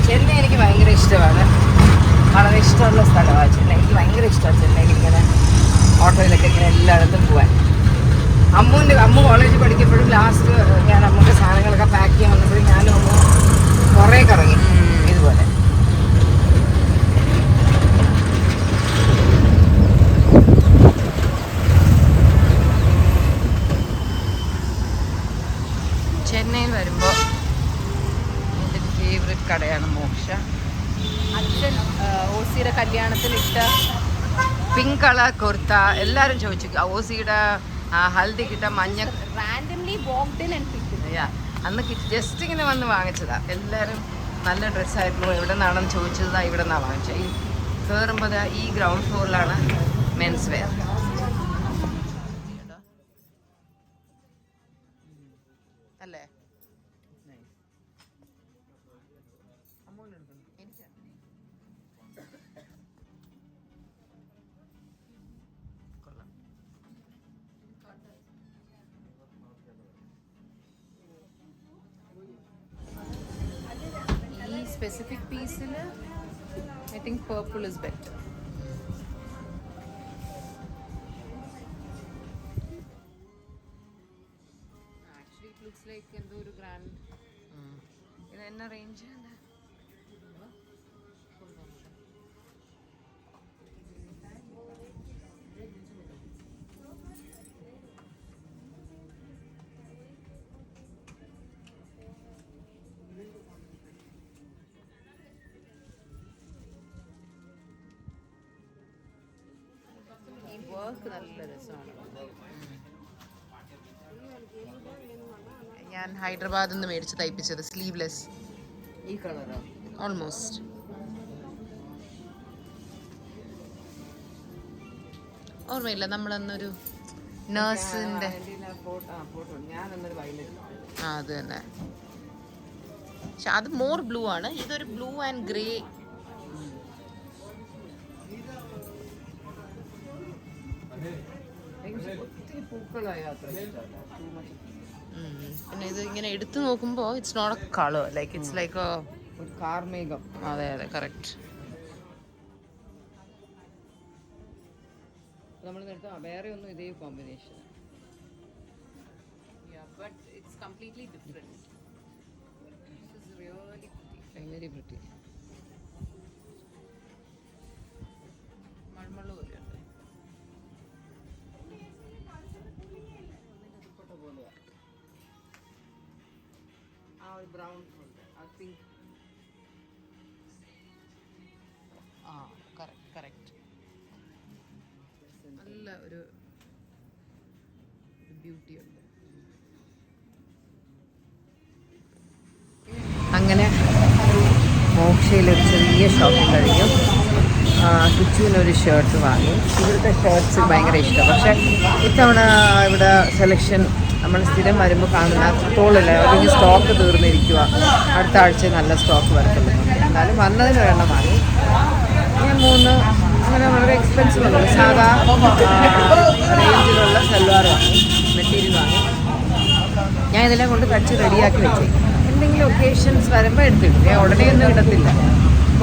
ചെന്നൈ എനിക്ക് ഭയങ്കര ഇഷ്ടമാണ്. വളരെ ഇഷ്ടമുള്ള സ്ഥലമാണ് ചെന്നൈ. എനിക്ക് ഭയങ്കര ഇഷ്ടമാണ് ചെന്നൈയിൽ ഇങ്ങനെ ഓട്ടോയിലൊക്കെ ഇങ്ങനെ എല്ലായിടത്തും പോകാൻ. അമ്മ കോളേജിൽ പഠിക്കുമ്പോഴും ലാസ്റ്റ് ഞാൻ അമ്മയുടെ സാധനങ്ങളൊക്കെ പാക്ക് ചെയ്യാൻ വന്നപ്പോഴും ഞാനും അമ്മ കുറേ കറങ്ങി ഇതുപോലെ. ചെന്നൈയിൽ വരുമ്പോൾ എൻ്റെ ഫേവറേറ്റ് കടയാണ് മോക്ഷ. അച്ഛൻ ഓസിയുടെ കല്യാണത്തിനിട്ട പിങ്ക് കളർ കുർത്ത എല്ലാവരും ചോദിച്ചു. ഓസിയുടെ ഹൽദി കിട്ട മഞ്ഞ randomly walked in and picked. അന്ന് ജസ്റ്റ് ഇങ്ങനെ വന്ന് വാങ്ങിച്ചതാ. എല്ലാവരും നല്ല ഡ്രസ്സായിരുന്നു. എവിടെ നിന്നാണെന്ന് ചോദിച്ചതാ. ഇവിടെ നിന്നാണ് വാങ്ങിച്ചത്. ഈ കയറുമ്പോൾ ഈ ഗ്രൗണ്ട് ഫ്ലോറിലാണ് മെൻസ് വെയർ. അല്ലേ? ഈ സ്പെസിഫിക് പീസിൽ I think purple is better. Actually it looks like എന്തോ ഒരു ഗ്രാൻഡ്. ഇത് എന്നാ റേഞ്ച്? ഈ വർക്ക് നല്ല രസമാണ്. ഞാൻ ഹൈദരാബാദിൽ നിന്ന് മേടിച്ച് തയ്പ്പിച്ചത്. സ്ലീവ്ലെസ് ഈ കളറോ? ഓൾമോസ്റ്റ്. ഓർമ്മയില്ല നമ്മളന്നൊരു നേഴ്സിൻ്റെ ഞാനൊന്നൊരു വയലറ്റ്. അത് തന്നെ. പക്ഷെ അത് മോർ ബ്ലൂ ആണ്. ഇതൊരു ബ്ലൂ ആൻഡ് ഗ്രേ. ഒത്തിരി പൂക്കളായ അത്ര ഇഷ്ടമല്ല. പിന്നെ ഇത് ഇങ്ങനെ എടുത്തു നോക്കുമ്പോൾ it's not a colour, like it's like ഒരു കാർമേഘം. അതെ അതെ കറക്റ്റ്. നമ്മൾ നേരത്തെ വേറെ ഒന്നും ഇതേ combination. But it's completely different. This is really very pretty. മൺമള്ളു പോലെയുണ്ട്. ആ ഒരു ബ്രൗൺ ഉണ്ട്, ആ പിങ്ക്. ആ കറക്റ്റ് കറക്റ്റ്. നല്ല ഒരു ബ്യൂട്ടി ഉണ്ട്. അങ്ങനെ മോക്ഷയിലൊരു ചെറിയ ഷോപ്പിംഗ് കഴിഞ്ഞു. കിച്ചുവിനൊരു ഷർട്ട് വാങ്ങി. ഇവിടുത്തെ ഷർട്ട്സ് ഭയങ്കര ഇഷ്ടം. പക്ഷേ ഇത്തവണ ഇവിടെ സെലക്ഷൻ നമ്മൾ സ്ഥിരം വരുമ്പോൾ കാണുന്ന അത്രത്തോളില്ല. അല്ലെങ്കിൽ സ്റ്റോക്ക് തീർന്നിരിക്കുക. അടുത്ത ആഴ്ച നല്ല സ്റ്റോക്ക് വരത്തുള്ളൂ. എന്നാലും വന്നതിന് ഒരെണ്ണം വാങ്ങി. ഞാൻ 3 അങ്ങനെ വളരെ എക്സ്പെൻസീവ് ഉള്ളത് സാധാ റേഞ്ചിലുള്ള സൽവാർ വാങ്ങി, മെറ്റീരിയൽ വാങ്ങി. ഞാൻ ഇതിനെ കൊണ്ട് തച്ച് റെഡിയാക്കി വെച്ചേ. എന്തെങ്കിലും ഒക്കേഷൻസ് വരുമ്പോൾ എടുത്തിടും. ഞാൻ ഉടനെ ഒന്നും ഇടത്തില്ല.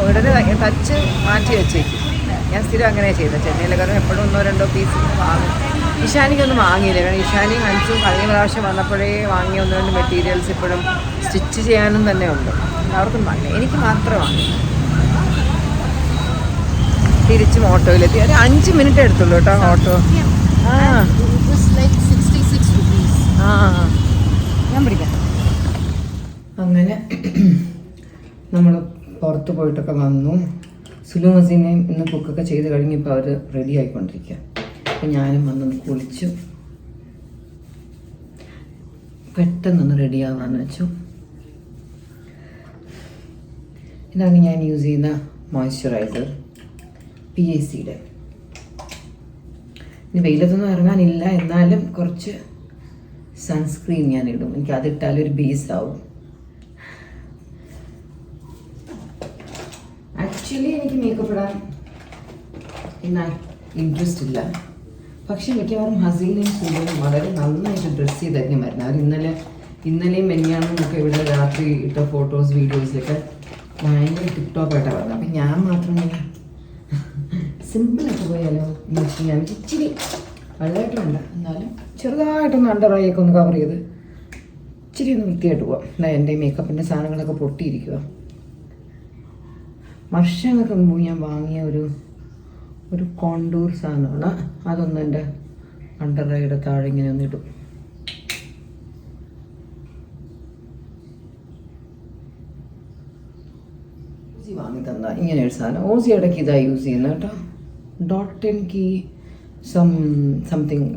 ഉടനെ തച്ച് മാറ്റി വെച്ചേക്കും. ഞാൻ സ്ഥിരം അങ്ങനെ ചെയ്തത്. ചെന്നൈയിലെ കാരണം എപ്പോഴും 1-2 പീസ് വാങ്ങും. ഇഷാനിക്കൊന്നും വാങ്ങിയില്ല. കാരണം ഇഷാനിയും ഹൻസും കഴിഞ്ഞ പ്രാവശ്യം വന്നപ്പോഴേ വാങ്ങിയ 1-2 മെറ്റീരിയൽസ് ഇപ്പോഴും സ്റ്റിച്ച് ചെയ്യാനും തന്നെ ഉണ്ട്. അവർക്കും വാങ്ങില്ല. എനിക്ക് മാത്രം വാങ്ങി. തിരിച്ചും ഓട്ടോയിലെത്തി. ഒരു 5 മിനിറ്റ് എടുത്തുള്ളൂ കേട്ടോ ഓട്ടോ. ഞാൻ പിടിക്കാം. അങ്ങനെ നമ്മൾ പുറത്ത് പോയിട്ടൊക്കെ വന്നു. സുലു മസീനെയും ഇന്ന് കുക്കൊക്കെ ചെയ്ത് കഴിഞ്ഞപ്പോൾ അവർ റെഡി ആയിക്കൊണ്ടിരിക്കുക. അപ്പം ഞാനും വന്നൊന്ന് കുളിച്ചു. പെട്ടെന്നൊന്ന് റെഡിയാവാന്ന് വെച്ചു. ഇതാണ് ഞാൻ യൂസ് ചെയ്യുന്ന മോയ്സ്ചറൈസർ, PACയുടെ. ഇനി വെയിലത്തൊന്നും ഇറങ്ങാനില്ല, എന്നാലും കുറച്ച് സൺസ്ക്രീൻ ഞാൻ ഇടും. എനിക്ക് അതിട്ടാലൊരു ബേസ് ആവും. ആക്ച്വലി എനിക്ക് മേക്കപ്പ് ഇടാൻ ഇൻട്രസ്റ്റ് ഇല്ല. പക്ഷെ മിക്കവാറും ഹസീനയും സുലയും വളരെ നന്നായിട്ട് ഡ്രസ്സ് ചെയ്തായിരിക്കും വരുന്നത്. അവർ ഇന്നലെയും മെനിയാണെന്നും ഒക്കെ ഇവിടെ രാത്രി ഇട്ട ഫോട്ടോസ് വീഡിയോസിലൊക്കെ ഭയങ്കര ടിപ്ടോപ്പായിട്ടാണ് വരുന്നത്. അപ്പം ഞാൻ മാത്രം ഇങ്ങനെ സിമ്പിളായിട്ട് പോയാലോ എന്ന് വെച്ച് ഞാൻ ഇച്ചിരി വലുതായിട്ട് വേണ്ട, എന്നാലും ചെറുതായിട്ടൊന്ന് അണ്ടർ ഐയൊക്കെ ഒന്ന് കവർ ചെയ്ത് ഇച്ചിരി ഒന്ന് വൃത്തിയായിട്ട് പോവാം. എന്താ എൻ്റെ മേക്കപ്പിൻ്റെ സാധനങ്ങളൊക്കെ പൊട്ടിയിരിക്കുക. വർഷങ്ങൾക്ക് മുമ്പ് ഞാൻ വാങ്ങിയ ഒരു കോണ്ടൂർ സാധനമാണ്. അതൊന്ന് എൻ്റെ അണ്ടർ ഐയുടെ താഴെ ഇങ്ങനെ ഒന്ന് ഇടും. ഓസി വാങ്ങി തന്ന ഇങ്ങനെ ഒരു സാധനം. ഓസി ഇടയ്ക്ക് ഇതായി യൂസ് ചെയ്യുന്നത് കേട്ടോ. ഡോട്ട് സംതിങ്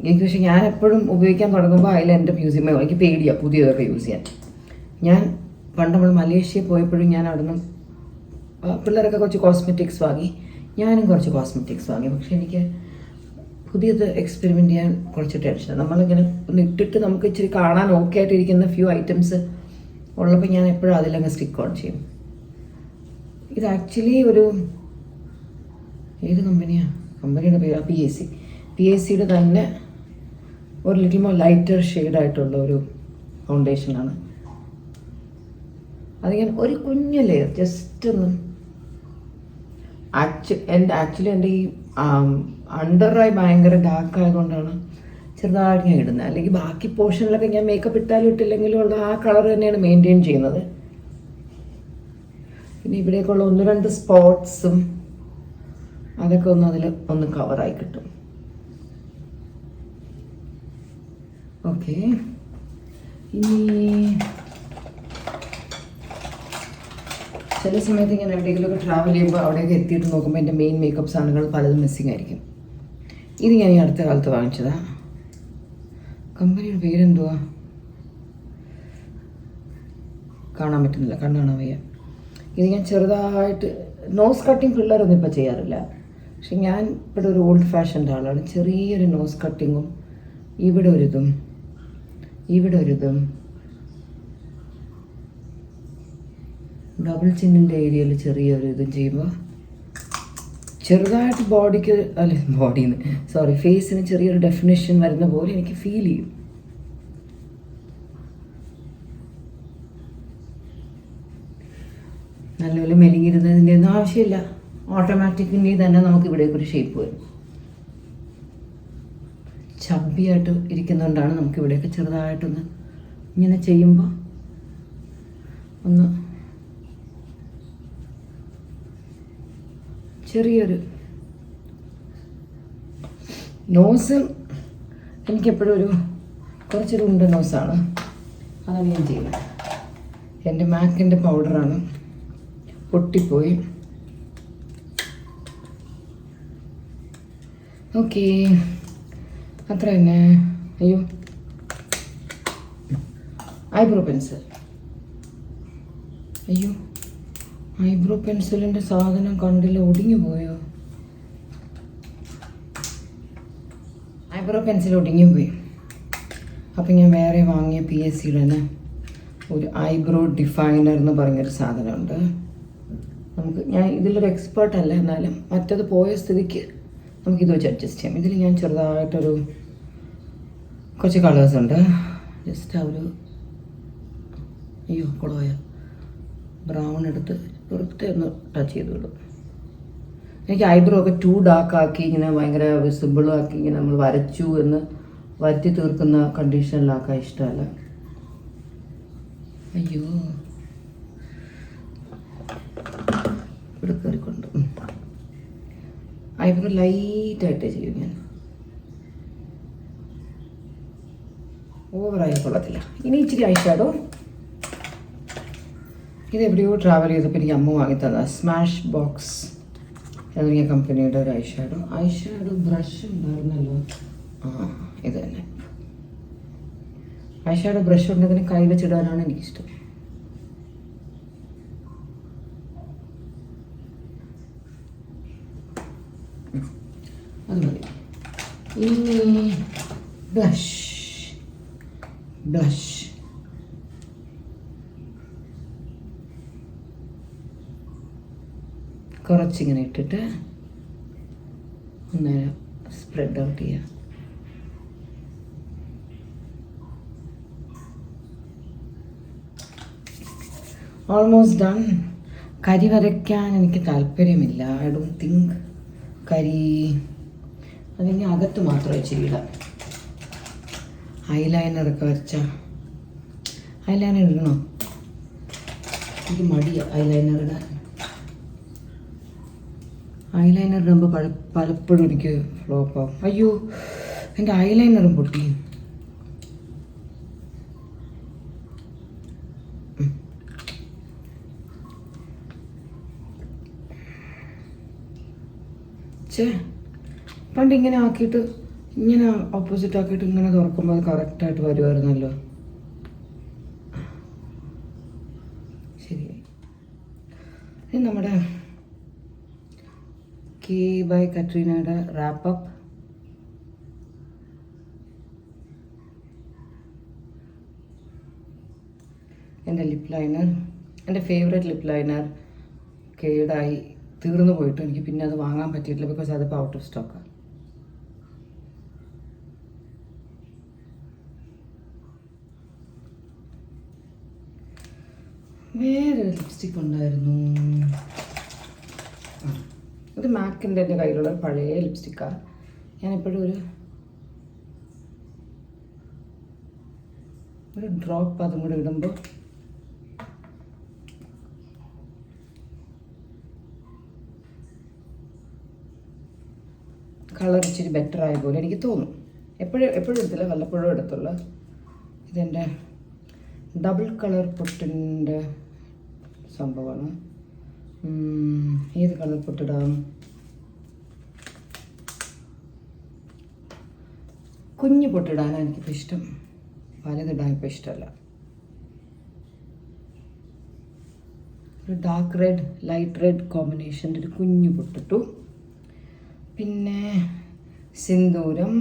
എനിക്ക്. പക്ഷേ ഞാൻ എപ്പോഴും ഉപയോഗിക്കാൻ തുടങ്ങുമ്പോൾ അതിൽ എൻ്റെ യൂസ് ചെയ്യുമ്പോൾ എനിക്ക് പേടിയാണ് പുതിയതൊക്കെ യൂസ് ചെയ്യാൻ. ഞാൻ പണ്ട് നമ്മൾ മലേഷ്യയിൽ പോയപ്പോഴും ഞാൻ അവിടെ നിന്ന് പിള്ളേരൊക്കെ കുറച്ച് കോസ്മെറ്റിക്സ് വാങ്ങി, ഞാനും കുറച്ച് കോസ്മെറ്റിക്സ് വാങ്ങി. പക്ഷെ എനിക്ക് പുതിയത് എക്സ്പെരിമെൻറ്റ് ചെയ്യാൻ കുറച്ച് ടെൻഷൻ. നമ്മളിങ്ങനെ ഒന്ന് ഇട്ടിട്ട് നമുക്ക് ഇച്ചിരി കാണാൻ ഓക്കെ ആയിട്ടിരിക്കുന്ന ഫ്യൂ ഐറ്റംസ് ഉള്ളപ്പോൾ ഞാൻ എപ്പോഴും അതിലങ്ങ് സ്റ്റിക്ക് ഓൺ ചെയ്യും. ഇത് ആക്ച്വലി ഒരു ഏത് കമ്പനിയുടെ പേര് PACയുടെ തന്നെ ഒരു ലിറ്റിൽ മോർ ലൈറ്റർ ഷെയ്ഡായിട്ടുള്ള ഒരു ഫൗണ്ടേഷനാണ്. അത് ഞാൻ ഒരു കുഞ്ഞു ലെയർ ജസ്റ്റ് ഒന്ന് ആക്ച്വലി എൻ്റെ ഈ അണ്ടർ ഐ ഭയങ്കര ഡാർക്ക് ആയതുകൊണ്ടാണ് ചെറുതായിട്ട് ഞാൻ ഇടുന്നത്. അല്ലെങ്കിൽ ബാക്കി പോർഷനിലൊക്കെ ഞാൻ മേക്കപ്പ് ഇട്ടാലും ഇട്ടില്ലെങ്കിലും ഉള്ള ആ കളർ തന്നെയാണ് മെയിൻറ്റെയിൻ ചെയ്യുന്നത്. പിന്നെ ഇവിടേക്കുള്ള 1-2 സ്പോട്ട്സും അതൊക്കെ ഒന്ന് അതിൽ ഒന്ന് കവറായി കിട്ടും. ഓക്കെ, ഇനി ചില സമയത്ത് ഞാൻ എവിടെയെങ്കിലുമൊക്കെ ട്രാവൽ ചെയ്യുമ്പോൾ അവിടെയൊക്കെ എത്തിയിട്ട് നോക്കുമ്പോൾ എൻ്റെ മെയിൻ മേക്കപ്പ് സാധനങ്ങൾ പലതും മിസ്സിങ് ആയിരിക്കും. ഇത് ഞാൻ ഈ അടുത്ത കാലത്ത് വാങ്ങിച്ചതാണ്. കമ്പനിയുടെ പേരെന്തുവാ കാണാൻ പറ്റുന്നില്ല, കണ്ണാണോ വയ്യ. ഇത് ഞാൻ ചെറുതായിട്ട് നോസ് കട്ടിങ് പിള്ളേരൊന്നും ഇപ്പോൾ ചെയ്യാറില്ല. പക്ഷെ ഞാൻ ഇവിടെ ഒരു ഓൾഡ് ഫാഷൻ്റെ ആളാണ്. ചെറിയൊരു നോസ് കട്ടിങ്ങും ഇവിടെ ഒരിതും ഡബിൾ ചിന്നിൻ്റെ ഏരിയയിൽ ചെറിയൊരു ഇതും ചെയ്യുമ്പോൾ ചെറുതായിട്ട് ഫേസിന് ചെറിയൊരു ഡെഫിനേഷൻ വരുന്ന പോലെ എനിക്ക് ഫീൽ ചെയ്യും. നല്ലപോലെ മെലിഞ്ഞിരുന്നതിൻ്റെ ഒന്നും ആവശ്യമില്ല. ഓട്ടോമാറ്റിക്കലി തന്നെ നമുക്ക് ഇവിടേക്ക് ഒരു ഷേപ്പ് വരും. ചബ്ബിയായിട്ട് ഇരിക്കുന്നതുകൊണ്ടാണ് നമുക്ക് ഇവിടെയൊക്കെ ചെറുതായിട്ടൊന്ന് ഇങ്ങനെ ചെയ്യുമ്പോൾ ഒന്ന് ചെറിയൊരു നോസ്. എനിക്കെപ്പോഴും കുറച്ചൊരു ഉണ്ട നോസാണ്. അതാണ് ഞാൻ ചെയ്യുന്നത്. എൻ്റെ മാക്കിൻ്റെ പൗഡറാണ്, പൊട്ടിപ്പോയി. ഓക്കെ, അത്ര തന്നെ. അയ്യോ, ഐബ്രോ പെൻസിൽ. അയ്യോ, ഐബ്രോ പെൻസിലിൻ്റെ സാധനം കണ്ടില്ല, ഒടിഞ്ഞു പോയോ? ഐബ്രോ പെൻസിൽ ഒടിഞ്ഞു പോയി. അപ്പം ഞാൻ വേറെ വാങ്ങിയ PSCയുടെ തന്നെ ഒരു ഐബ്രോ ഡിഫൈനർ എന്ന് പറഞ്ഞൊരു സാധനമുണ്ട്. ഞാൻ ഇതിലൊരു എക്സ്പേർട്ട് അല്ല, എന്നാലും മറ്റത് പോയ സ്ഥിതിക്ക് നമുക്കിത് വെച്ച് അഡ്ജസ്റ്റ് ചെയ്യാം. ഇതിൽ ഞാൻ ചെറുതായിട്ടൊരു കുറച്ച് കളേഴ്സ് ഉണ്ട്. ജസ്റ്റ് ആ ഒരു കുളമായ ബ്രൗൺ എടുത്ത് വെറുതെ ഒന്ന് ടച്ച് ചെയ്ത് വിടും. എനിക്ക് ഐബ്രോ ഒക്കെ ടു ഡാർക്ക് ആക്കി ഇങ്ങനെ ഭയങ്കര വിസിബിളും ആക്കി ഇങ്ങനെ നമ്മൾ വരച്ചു എന്ന് വരുത്തി തീർക്കുന്ന കണ്ടീഷനിലാക്കാൻ ഇഷ്ടമല്ല. അയ്യോ, ഇവിടെ കയറിക്കൊണ്ട് ഐബ്രോ ലൈറ്റായിട്ടേ ചെയ്യും ഞാൻ, ഓവറായി കൊള്ളത്തില്ല. ഇനി ഇച്ചിരി ഐഷാഡോ. ഇത് എവിടെയോ ട്രാവൽ ചെയ്തപ്പോൾ എനിക്ക് അമ്മ വാങ്ങി തന്ന സ്മാഷ് ബോക്സ് തുടങ്ങിയ കമ്പനിയുടെ ഒരു ഐഷാഡോ ബ്രഷ് ഉണ്ടായിരുന്നല്ലോ. ഇത് തന്നെ ഐഷാഡോ ബ്രഷ് ഉണ്ടെങ്കിൽ കൈ വെച്ചിടാനാണ് എനിക്കിഷ്ടം. അത് മതി. ഇനി ബ്ലഷ് കുറച്ചിങ്ങനെ ഇട്ടിട്ട് ഒന്നേരം സ്പ്രെഡ് ഔട്ട് ചെയ്യുക. Almost done. കരി വരയ്ക്കാൻ എനിക്ക് താല്പര്യമില്ല. ഐ ഡോണ്ട് തിങ്ക് കരി അതിന് അകത്ത് മാത്രമേ ചെയ്യില്ല. ഐലൈനറൊക്കെ വരച്ച ഐലൈനർ ഇടണോ? എനിക്ക് മടിയാണ് ഐലൈനർ ഇടാൻ. ഐലൈനർ ഇടുമ്പോൾ പലപ്പോഴും എനിക്ക് ഫ്ലോപ്പാവും. അയ്യോ, എൻ്റെ ഐലൈനറും പൊട്ടി. പണ്ട് ഇങ്ങനെ ആക്കിയിട്ട് ഇങ്ങനെ ഓപ്പോസിറ്റ് ആക്കിയിട്ട് ഇങ്ങനെ തുറക്കുമ്പോൾ അത് കറക്റ്റായിട്ട് വരുമായിരുന്നല്ലോ. ശരിയായി. ഇത് നമ്മുടെ കെ ബൈ കട്രീനയുടെ റാപ്പപ്പ്. എൻ്റെ ലിപ് ലൈനർ, എൻ്റെ ഫേവറേറ്റ് ലിപ് ലൈനർ കേടായി തീർന്നു പോയിട്ട് എനിക്ക് പിന്നെ അത് വാങ്ങാൻ പറ്റിയിട്ടില്ല. ബിക്കോസ് അതിപ്പോൾ ഔട്ട് ഓഫ് സ്റ്റോക്കാണ്. വേറൊരു ലിപ്സ്റ്റിക് ഉണ്ടായിരുന്നു. ഇത് മാക്കിൻ്റെ എൻ്റെ കയ്യിലുള്ള പഴയ ലിപ്സ്റ്റിക്കാണ്. ഞാനിപ്പോഴും ഒരു ഡ്രോപ്പ് അതും കൂടെ ഇടുമ്പോൾ കളർ ഇച്ചിരി ബെറ്റർ ആയ പോലെ എനിക്ക് തോന്നും. എപ്പോഴും എടുത്തില്ല, വല്ലപ്പോഴും എടുത്തുള്ള. ഇതെൻ്റെ ഡബിൾ കളർ പൊട്ടിൻ്റെ സംഭവമാണ്. ഏത് കളർ പൊട്ടിടാം? കുഞ്ഞു പൊട്ടിടാനാണ് എനിക്കിപ്പോൾ ഇഷ്ടം, വലുതിടാൻ ഇപ്പോൾ ഇഷ്ടമല്ല. ഒരു ഡാർക്ക് റെഡ് ലൈറ്റ് റെഡ് കോമ്പിനേഷൻ്റെ ഒരു കുഞ്ഞു പൊട്ടിട്ടു. പിന്നെ സിന്ദൂരം,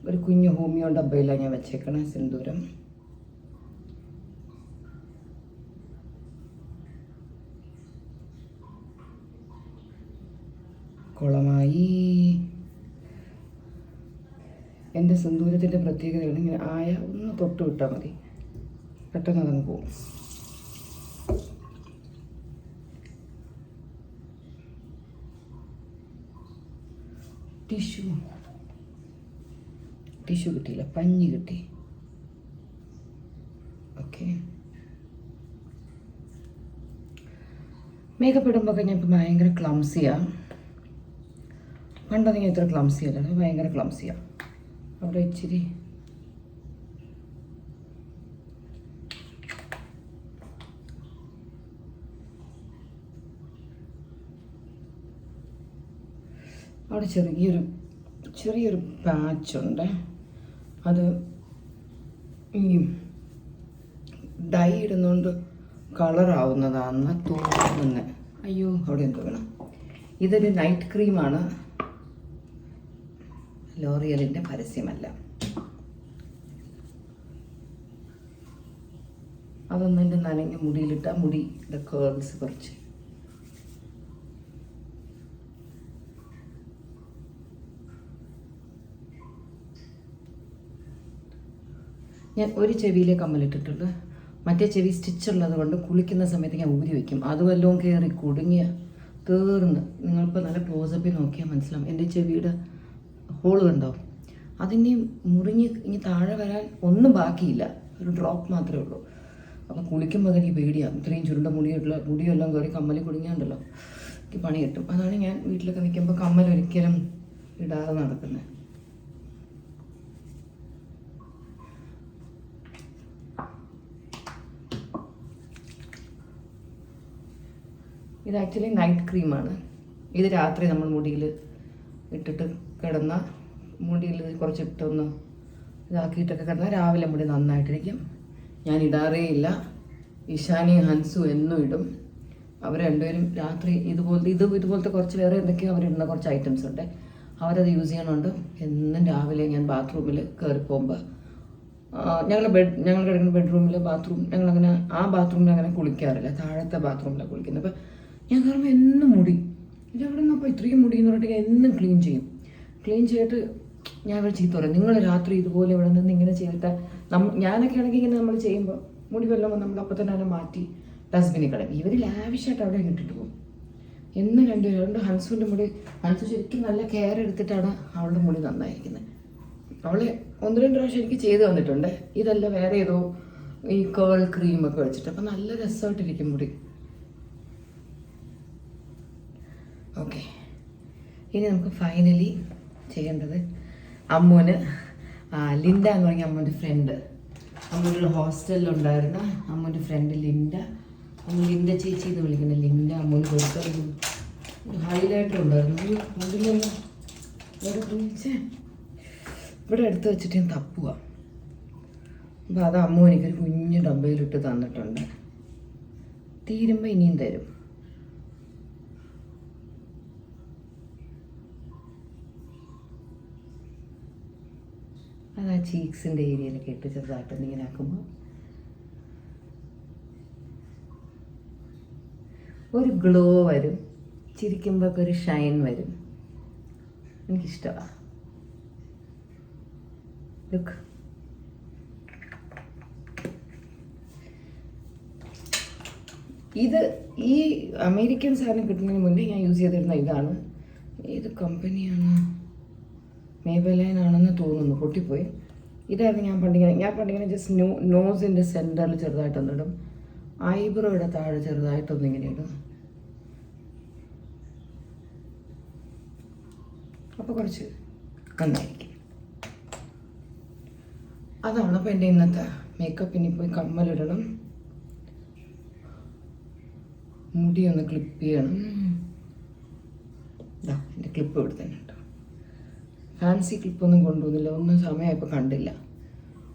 ഒരു കുഞ്ഞു ഹോമിയോ ഡബ്ബയിലാണ് ഞാൻ വെച്ചേക്കണേ സിന്ദൂരം. കുളമായി. എൻ്റെ സിന്ദൂരത്തിൻ്റെ പ്രത്യേകതയാണ് ഇങ്ങനെ ഒന്ന് തൊട്ട് വിട്ടാൽ മതി, പെട്ടെന്ന് അതങ്ങ് പോകും. ടിഷ്യൂ കിട്ടിയില്ല, പഞ്ഞി കിട്ടി. ഓക്കെ, മേക്കപ്പ് ഇടുമ്പോൾ ഞാൻ ഇപ്പം ഭയങ്കര ക്ലംസിയാണ്. പണ്ടൊന്നും ഇത്ര ക്ലംസി അല്ല, ഭയങ്കര ക്ലംസിയാണ്. അവിടെ ഇച്ചിരി അവിടെ ചെറിയൊരു പാച്ചുണ്ട്. അത് ഇനിയും ഡൈ ഇടുന്നതുകൊണ്ട് കളറാവുന്നതാണെന്ന് തോന്നുന്നത്. അയ്യോ അവിടെ എന്തോ വേണം. ഇതൊരു നൈറ്റ് ക്രീമാണ്, ലോറിയലിൻ്റെ പരസ്യമല്ല. അതൊന്നും എൻ്റെ നനഞ്ഞ മുടിയിലിട്ടാൽ മുടിയുടെ കേൾസ് കുറച്ച്. ഞാൻ ഒരു ചെവിയിലെ കമ്മലിട്ടിട്ടുള്ളൂ, മറ്റേ ചെവി സ്റ്റിച്ചുള്ളത് കൊണ്ട് കുളിക്കുന്ന സമയത്ത് ഞാൻ ഊരി വയ്ക്കും. അത് വല്ലതും കയറി കുടുങ്ങിയ തീർന്ന്. നിങ്ങളിപ്പോൾ നല്ല ക്ലോസപ്പിൽ നോക്കിയാൽ മനസ്സിലാവും. എൻ്റെ ചെവിയുടെ ഹോള് കണ്ടോ, അതിനി മുറിഞ്ഞ് ഇനി താഴെ വരാൻ ഒന്നും ബാക്കിയില്ല, ഒരു ഡ്രോപ്പ് മാത്രമേ ഉള്ളൂ. അപ്പോൾ കുളിക്കുമ്പോൾ അതെനിക്ക് പേടിയാണ്. ഇത്രയും ചുരുണ്ട മുടിയെല്ലാം കയറി കമ്മൽ കുടുങ്ങിയാണ്ടല്ലോ, എനിക്ക് പണി കിട്ടും. അതാണ് ഞാൻ വീട്ടിലൊക്കെ നിൽക്കുമ്പോൾ കമ്മൽ ഒരിക്കലും ഇടാതെ നടക്കുന്നത്. ഇത് ആക്ച്വലി നൈറ്റ് ക്രീമാണ്. ഇത് രാത്രി നമ്മൾ മുടിയിൽ ഇട്ടിട്ട് കിടന്ന, മുടിയിൽ കുറച്ചിട്ടൊന്ന് ഇതാക്കിയിട്ടൊക്കെ കിടന്നാൽ രാവിലെ മുടി നന്നായിട്ടിരിക്കും. ഞാൻ ഇടാറേ ഇല്ല. ഇഷാനി ഹൻസു എന്നും ഇടും. അവർ രണ്ടുപേരും രാത്രി ഇതുപോലത്തെ കുറച്ച് വേറെ എന്തൊക്കെയോ അവരിടുന്ന കുറച്ച് ഐറ്റംസ് ഉണ്ട്, അവരത് യൂസ് ചെയ്യണമുണ്ട്. എന്നും രാവിലെ ഞാൻ ബാത്റൂമിൽ കയറി പോകുമ്പോൾ, ഞങ്ങൾ കിടക്കുന്ന ബെഡ്റൂമിൽ ബാത്റൂം, ഞങ്ങളങ്ങനെ ആ ബാത്റൂമിൽ അങ്ങനെ കുളിക്കാറില്ല, താഴത്തെ ബാത്റൂമിലാണ് കുളിക്കുന്നത്. അപ്പോൾ ഞാൻ കയറുമ്പോൾ എന്നും മുടി, ഇതെവിടെ നിന്നപ്പോൾ ഇത്രയും മുടി എന്ന് പറഞ്ഞിട്ട് എന്നും ക്ലീൻ ചെയ്തിട്ട് ഞാൻ ഇവിടെ ചീത്ത പറയും, നിങ്ങൾ രാത്രി ഇതുപോലെ ഇവിടെ നിന്ന് ഇങ്ങനെ ചെയ്തിട്ട് ഞാനൊക്കെ ആണെങ്കിൽ ഇങ്ങനെ നമ്മൾ ചെയ്യുമ്പോൾ മുടി വെള്ളം നമ്മൾ അപ്പം തന്നെ അതിനെ മാറ്റി ഡസ്റ്റ്ബിനിൽ കളയും. ഇവർ ലാവിഷായിട്ട് അവിടെ ഇട്ടിട്ട് പോകും. എന്നും രണ്ടുപേരും. ഹൻസുവിൻ്റെ മുടി, ഹൻസു ശരിക്കും നല്ല കെയർ എടുത്തിട്ടാണ് അവളുടെ മുടി നന്നായിരിക്കുന്നത്. അവളെ 1-2 പ്രാവശ്യം എനിക്ക് ചെയ്ത് തന്നിട്ടുണ്ട്. ഇതല്ല വേറെ ഏതോ ഈ കേൾ ക്രീമൊക്കെ വെച്ചിട്ട്. അപ്പം നല്ല രസമായിട്ടിരിക്കും മുടി. ഓക്കെ, ഇനി നമുക്ക് ഫൈനലി ചെയ്യേണ്ടത് അമ്മൂന് ലിൻഡ എന്ന് പറഞ്ഞ അമ്മൂൻ്റെ ഫ്രണ്ട്, അമ്മൂൻ്റെ ഹോസ്റ്റലിലുണ്ടായിരുന്ന അമ്മൂൻ്റെ ഫ്രണ്ട് ലിൻഡ, ലിൻഡ ചേച്ചി എന്ന് വിളിക്കുന്ന ലിൻഡ, അമ്മൂന് കൊടുത്ത ഒരു ഹൈലൈറ്റർ ഉണ്ടായിരുന്നു. മുടിലൊന്നും ഇവിടെ എടുത്ത് വെച്ചിട്ട് ഞാൻ തപ്പുക. അപ്പോൾ അത് അമ്മ എനിക്കൊരു കുഞ്ഞു ഡബ്ബയിലിട്ട് തന്നിട്ടുണ്ട്. തീരുമ്പോൾ ഇനിയും തരും. അത് ആ ചീക്സിൻ്റെ ഏരിയയിലൊക്കെ ഇട്ട് ചെറുതായിട്ടൊന്ന് ഇങ്ങനെ ആക്കുമ്പോൾ ഒരു ഗ്ലോ വരും, ചിരിക്കുമ്പോഴൊക്കെ ഒരു ഷൈൻ വരും. എനിക്കിഷ്ടമാണ്. ലുക്ക്, ഇത് ഈ അമേരിക്കൻ സാധനം കിട്ടുന്നതിന് മുന്നേ ഞാൻ യൂസ് ചെയ്തിരുന്ന ഇതാണ്. ഏത് കമ്പനിയാണ്? മേബലൈൻ ആണെന്ന് തോന്നുന്നു, പൊട്ടിപ്പോയി. ഇതായിരുന്നു ഞാൻ പണ്ടിങ്ങനെ ജസ്റ്റ് നോസിൻ്റെ സെൻറ്ററിൽ ചെറുതായിട്ടൊന്നിടും, ഐബ്രോയുടെ താഴെ ചെറുതായിട്ടൊന്നിങ്ങനെ ഇടും. അപ്പോൾ കുറച്ച് നന്നായിരിക്കും. അതാണ് അപ്പോൾ എൻ്റെ ഇന്നത്തെ മേക്കപ്പ്. ഇനി പോയി കമ്മലിടണം, മുടി ഒന്ന് ക്ലിപ്പ് ചെയ്യണം. ഇതാ എൻ്റെ ക്ലിപ്പ് ഇവിടെ തന്നെ കേട്ടോ. ഫാൻസി ക്ലിപ്പൊന്നും കൊണ്ടുപോകുന്നില്ല, ഒന്നും സമയമായപ്പോൾ കണ്ടില്ല.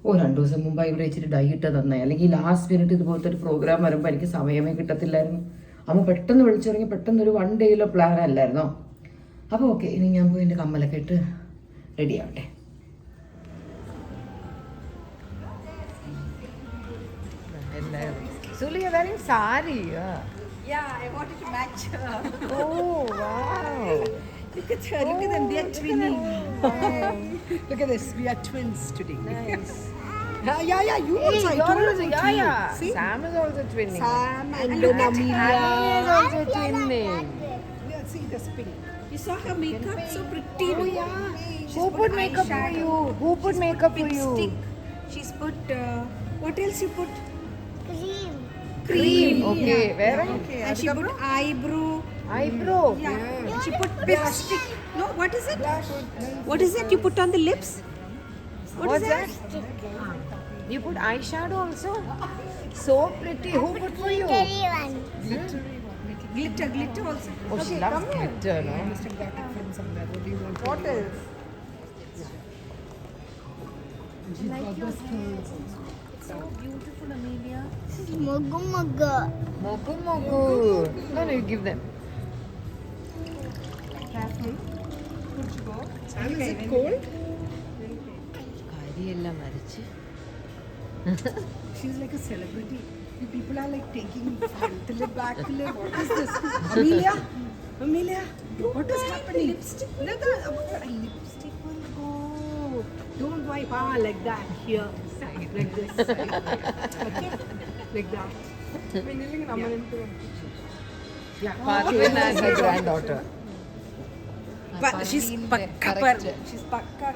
2 ദിവസം മുമ്പായി ഇവിടെ വെച്ചിട്ട് ഡൈറ്റ് തന്നായി. അല്ലെങ്കിൽ ലാസ്റ്റ് മിനിറ്റ് ഇതുപോലത്തെ ഒരു പ്രോഗ്രാം വരുമ്പോൾ എനിക്ക് സമയമേ കിട്ടത്തില്ലായിരുന്നു. അമ്മ പെട്ടെന്ന് വിളിച്ചിറങ്ങി, പെട്ടെന്നൊരു 1 ഡേയിലോ പ്ലാൻ അല്ലായിരുന്നോ. അപ്പോൾ ഓക്കെ, ഇനി ഞാൻ പോയി എൻ്റെ കമ്മലൊക്കെ ഇട്ട് റെഡി ആവട്ടെ. Suli, you're wearing sari. Yeah, I wanted to match her. Oh, wow. Look at her, look at them, they are twinning. Look at this, we are twins today. Nice. Yeah, you also, I told you about you. See? Sam is also twinning. Sam and Annie Amelia. is also twinning. Yeah, see the spin. You saw her makeup, so pretty. Oh, yeah. Who put makeup for you? Who put makeup for you? She's put, what else you put? Cream. Okay, where? Okay. And she put eyebrow. Eyebrow. Yeah. And she put lipstick. No, what is it? What is it you put on the lips? What's that? You put eyeshadow also? So pretty. Who put for you? Glitter also. Oh, she loves glitter, no? Must have got it from somewhere. What do you want? What else? Beautiful, Amelia. Mogu mogu. Mogu mogu. No, you give them. Is it cold? കാര്യമെല്ലാം വരച്ച്. She's like a celebrity. You people are like taking front lip, back lip. What is this? Amelia? Amelia? What is happening? Lipstick. Lipstick will go. Don't wipe. Like that. Here. Like this. Okay? Like that. Yeah. Parvin and her granddaughter. But she's pakka. Correct. She's pakka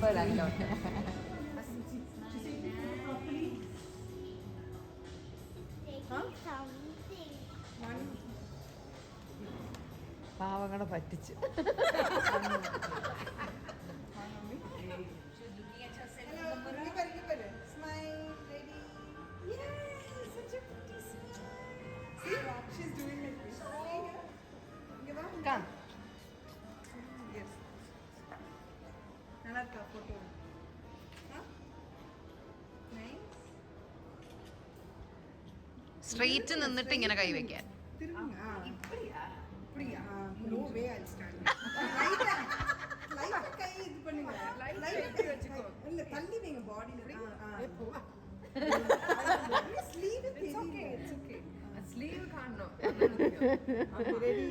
granddaughter. പാവങ്ങളെ പറ്റിച്ച്. Smile, ready. Yes, such a pretty smile. See what she's doing like this. Give up. Come. Yes. Nalaka photo. Huh? Nice. Straight നിന്നിട്ട് ഇങ്ങനെ കൈ വെക്കാൻ. இப்படியா? No way I'll stand. லைட்டா கை இது பண்ணுங்க. லைட்டா வெச்சுக்கோ. இல்ல தள்ளி வைங்க பாடில. Sleeve it's okay. സ്ലീവ് കാണണോ? Ready?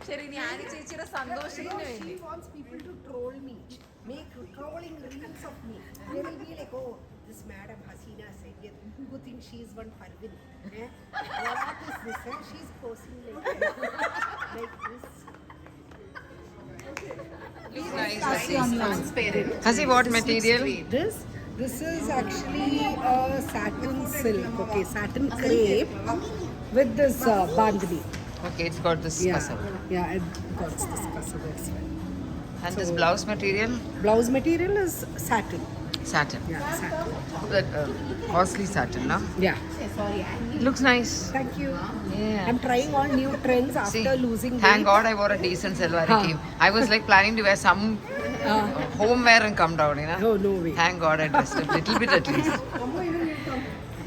ശരി, ഇനി ആനി ചേച്ചിയുടെ സന്തോഷത്തിന് വേണ്ടി. She wants people to troll me, make trolling reels of me. They will be like, oh, this Madam Hasina Sayyed, who thinks she is one Parvin. What is this? She's posing like this. Hasi, what material? This is actually a satin silk, okay, satin crepe with this bandhani. Okay, it's got this kasal. Yeah, it got this kasal as well. And this blouse material? Blouse material is satin. Satin. Yeah, satin. That costly satin, no? Yeah. Looks nice. Thank you. Yeah. I'm trying all new trends after See, losing thank weight. God I wore a decent salwar keep. I was like planning to wear some home wear and come down, you know. Oh, no way. Thank God I dressed a little bit at least.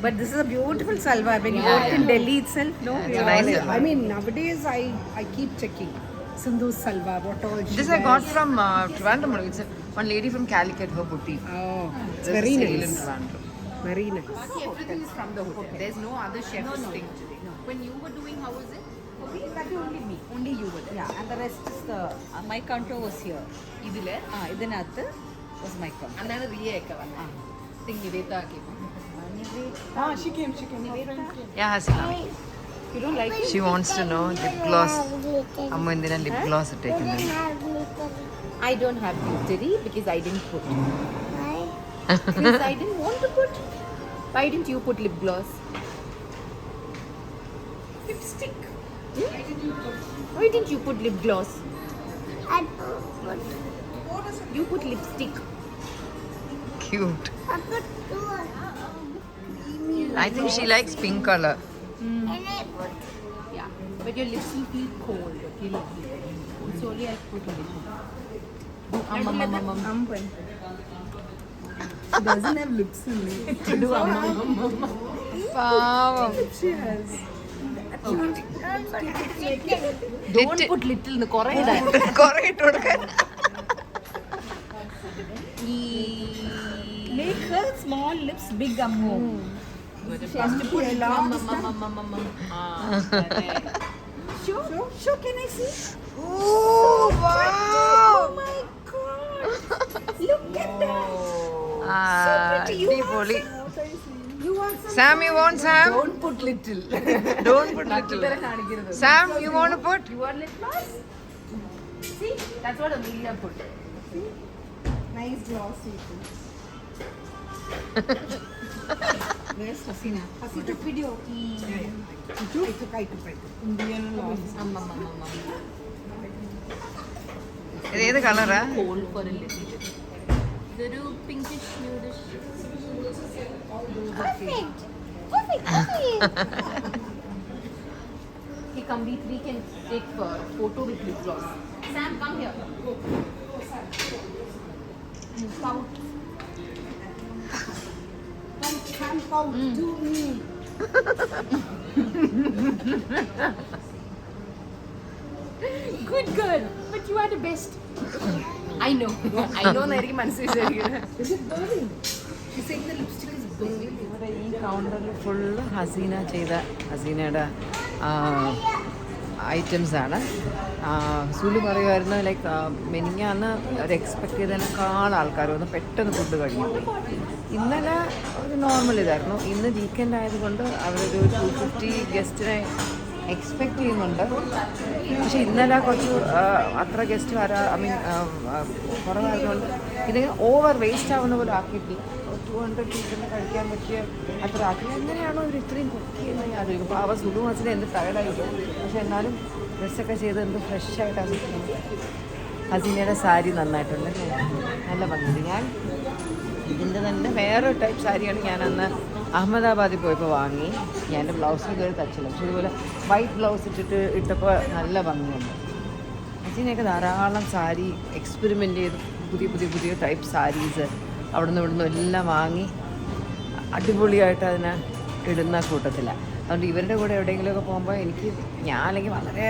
But this is a beautiful salwar. When you work in Delhi itself, no? It's a nice salwar. I mean, nowadays I keep checking. Sindhu's salwar, what all she This I wears. got from Trivandrum. It's one lady from Calicut, her boutique. Oh, it's There's very a sale in nice. Trivandrum. Very nice. Everything is from the hotel. There's no other chef's thing today. When you were doing, how was it? Only you were there. Yeah, and the rest is the my counter was here. ഇതില് ഇതിനകത്ത് was my counter. അന്നാണ് റിയ ഒക്കെ വന്നത്. Niveda ആക്കിയപ്പോ. She came. Yeah, Hasina. You don't like She wants to know lip gloss. Amma endina lip gloss ittekkunnu. I don't have glittery because I didn't put. Because I didn't want to put. Why didn't you put lip gloss? Lipstick. Why didn't you put lip gloss? You put lipstick. Cute. I think she likes pink color. Yeah, but your lips will feel cold. Okay, so only I put a little. She doesn't have lips in it. Pavam. She has. Don't put little. No, correct. Kore ittu kodukkan. Make her small lips big, Ammo. She has to put long Show, can I see? Oh, wow. Oh my god. Look at that. Deepoli. You want some? Sam, you want Sam? Don't put little. Don't put little. Sam, you want to put? You want lip gloss? See, that's what Amelia put. Nice glossy. Where's Hasina? Hasina took video. I took. Indian lost. ഇത് ഏത് കളറാ? Cold for a little bit. ഇതൊരു pinkish nudish. Perfect. Okay, come, we three can take photo with lip gloss. Sam, come here. Pout. Come, pout to me. Good girl, but you are the best. I know. I know എന്നായിരിക്കും മനസ്സിലായിരിക്കുന്നത്. Is it burning? She's saying the lipstick is burning. ഇവിടെ ഈ കൗണ്ടറിൽ full ഹസീനയുടെ items ആണ്. സുലു പറയുമായിരുന്നു like മെനിങ്ങാന്ന് അവർ expect ചെയ്തതിനേക്കാൾ ആൾക്കാർ വന്ന് പെട്ടെന്ന് food കഴിഞ്ഞു പോയി. ഇന്നലെ ഒരു നോർമൽ ഇതായിരുന്നു. ഇന്ന് വീക്കെൻഡ് ആയതുകൊണ്ട് അവരൊരു 250 ഗസ്റ്റിനെ എക്സ്പെക്ട് ചെയ്യുന്നുണ്ട്. പക്ഷെ ഇന്നലെ കുറച്ച് അത്ര ഗസ്റ്റ് കുറവായതുകൊണ്ട് ഇതിങ്ങനെ ഓവർ വേസ്റ്റ് ആവുന്ന പോലെ ആക്കിയിട്ടില്ല. 200 പീസിന് കഴിക്കാൻ പറ്റിയ അത്ര ആക്കി. എങ്ങനെയാണോ ഇവർ ഇത്രയും കുക്ക് ചെയ്യുന്നത് ഞാൻ ആലോചിക്കും. അപ്പോൾ അവ സുലു മസിന് എന്ത് ടയർഡായിട്ട്, പക്ഷെ എന്നാലും ഡ്രസ്സൊക്കെ ചെയ്ത് എന്ത് ഫ്രഷായിട്ടാണ് ഹസീനയുടെ സാരി നന്നായിട്ടുണ്ട്, നല്ല ഭംഗിയുണ്ട്. ഞാൻ ഇതിൻ്റെ തന്നെ വേറൊരു ടൈപ്പ് സാരിയാണ് ഞാൻ അന്ന് അഹമ്മദാബാദിൽ പോയപ്പോൾ വാങ്ങി. ഞാൻ എൻ്റെ ബ്ലൗസിൽ കയറി തച്ചില്ല, പക്ഷെ ഇതുപോലെ വൈറ്റ് ബ്ലൗസ് ഇട്ടപ്പോൾ നല്ല ഭംഗിയുണ്ട്. ഹസീനയൊക്കെ ധാരാളം സാരി എക്സ്പെരിമെൻ്റ് ചെയ്ത് പുതിയ ടൈപ്പ് സാരീസ് അവിടുന്ന് എല്ലാം വാങ്ങി അടിപൊളിയായിട്ട് അതിനെ ഇടുന്ന കൂട്ടത്തിലാണ്. അതുകൊണ്ട് ഇവരുടെ കൂടെ എവിടെയെങ്കിലുമൊക്കെ പോകുമ്പോൾ ഞാൻ അല്ലെങ്കിൽ വളരെ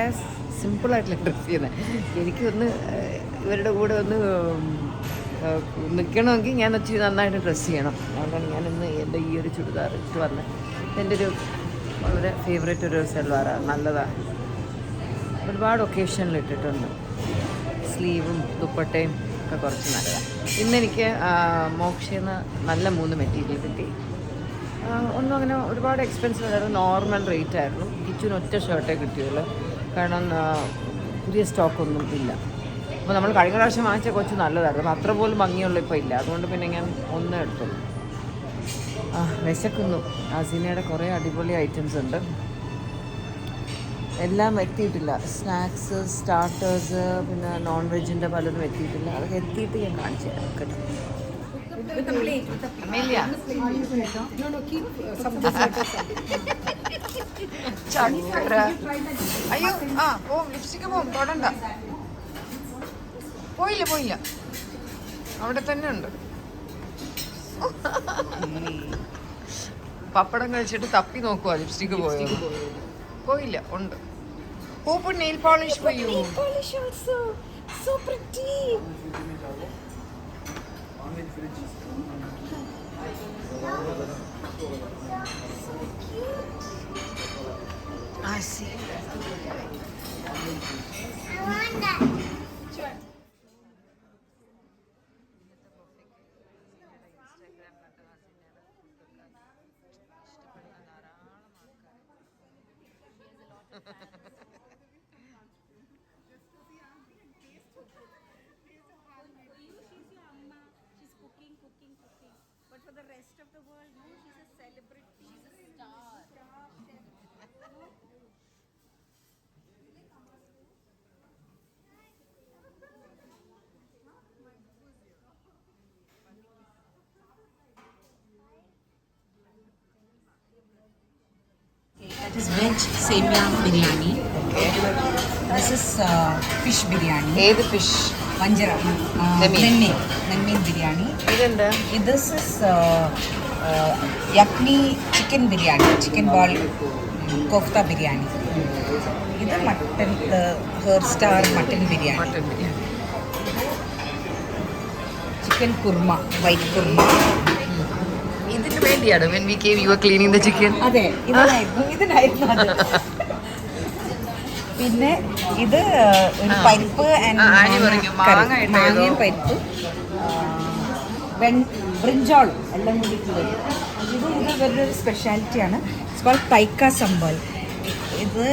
സിമ്പിളായിട്ടുള്ള ഡ്രസ്സ് ചെയ്യുന്നത്. എനിക്കൊന്ന് ഇവരുടെ കൂടെ ഒന്ന് നിൽക്കണമെങ്കിൽ ഞാൻ ഒത്തിരി നന്നായിട്ട് ഡ്രസ്സ് ചെയ്യണം. അതുകൊണ്ടാണ് ഞാനിന്ന് എൻ്റെ ഈ ഒരു ചുരിദാർ ഇട്ട് വന്നത്. എൻ്റെ ഒരു വളരെ ഫേവറേറ്റ് ഒരു സൽവാറാണ്, നല്ലതാണ്. ഒരുപാട് ഒക്കേഷനിൽ ഇട്ടിട്ടുണ്ട്. സ്ലീവും ദുപ്പട്ടയും ഒക്കെ കുറച്ച് നല്ലതാണ്. ഇന്നെനിക്ക് മോക്ഷേന്ന് നല്ല 3 മെറ്റീരിയൽ കിട്ടി. ഒന്നും അങ്ങനെ ഒരുപാട് എക്സ്പെൻസീവ് ആയിരുന്നു, നോർമൽ റേറ്റ് ആയിരുന്നു. കിച്ചന് ഒറ്റ ഷർട്ടേ കിട്ടിയുള്ളൂ, കാരണം പുതിയ സ്റ്റോക്കൊന്നും ഇല്ല. അപ്പോൾ നമ്മൾ കഴിഞ്ഞ പ്രാവശ്യം വാങ്ങിച്ച കുറച്ച് നല്ലതായിരുന്നു, അപ്പോൾ അത്ര പോലും ഭംഗിയുള്ള ഇപ്പോൾ ഇല്ല. അതുകൊണ്ട് പിന്നെ ഞാൻ ഒന്നും എടുത്തുള്ളൂ. വിശക്കുന്നു. ഹസീനയുടെ കുറേ അടിപൊളി ഐറ്റംസ് ഉണ്ട്, എല്ലാം എത്തിയിട്ടില്ല. സ്നാക്സ്, സ്റ്റാർട്ടേഴ്സ്, പിന്നെ നോൺ വെജിൻ്റെ പലതും എത്തിയിട്ടില്ല. അതൊക്കെ എത്തിയിട്ട് ഞാൻ കാണിച്ചു തരാം കേട്ടോ. No, keep some dessert. അയ്യോ പോവും, ലിപ്സ്റ്റിക്ക് പോവും, തൊടണ്ട. പോയില്ല അവിടെ തന്നെ ഉണ്ട്. പപ്പടം കഴിച്ചിട്ട് തപ്പി നോക്കുവാ ലിപ്സ്റ്റിക്ക് പോയില്ല, ഉണ്ട്. Open nail polish for you. Nail polish also. So pretty. I see. I want that. But for the rest of the world, no, she's a celebrity. She's a star. That is veg semia biryani. Okay. This is fish biryani. ഏത് fish? Vanjara. Nenmeen biryani. ഇതെന്താ? This is yakni chicken biryani. Chicken ball kofta biryani. This is mutton, her star mutton biryani. Mutton biryani. Chicken kurma, white kurma. ഇതിന് വേണ്ടിയാണ് when we came you were cleaning the chicken. അതെ, ഇതിനായിരുന്നു അത്. പിന്നെ ഇത് ഒരു പരിപ്പ് Annie പറഞ്ഞു, മാങ്ങ ഇട്ടതോ? മാങ്ങയും പരിപ്പ്, ബ്രിഞ്ചോൾ എല്ലാം കൂടിയിട്ടുള്ളത്. ഇത് ഇവരുടെ ഒരു സ്പെഷ്യാലിറ്റിയാണ്. ഇറ്റ്സ് കോൾഡ് തൈക്ക സംബൽ. ഇത്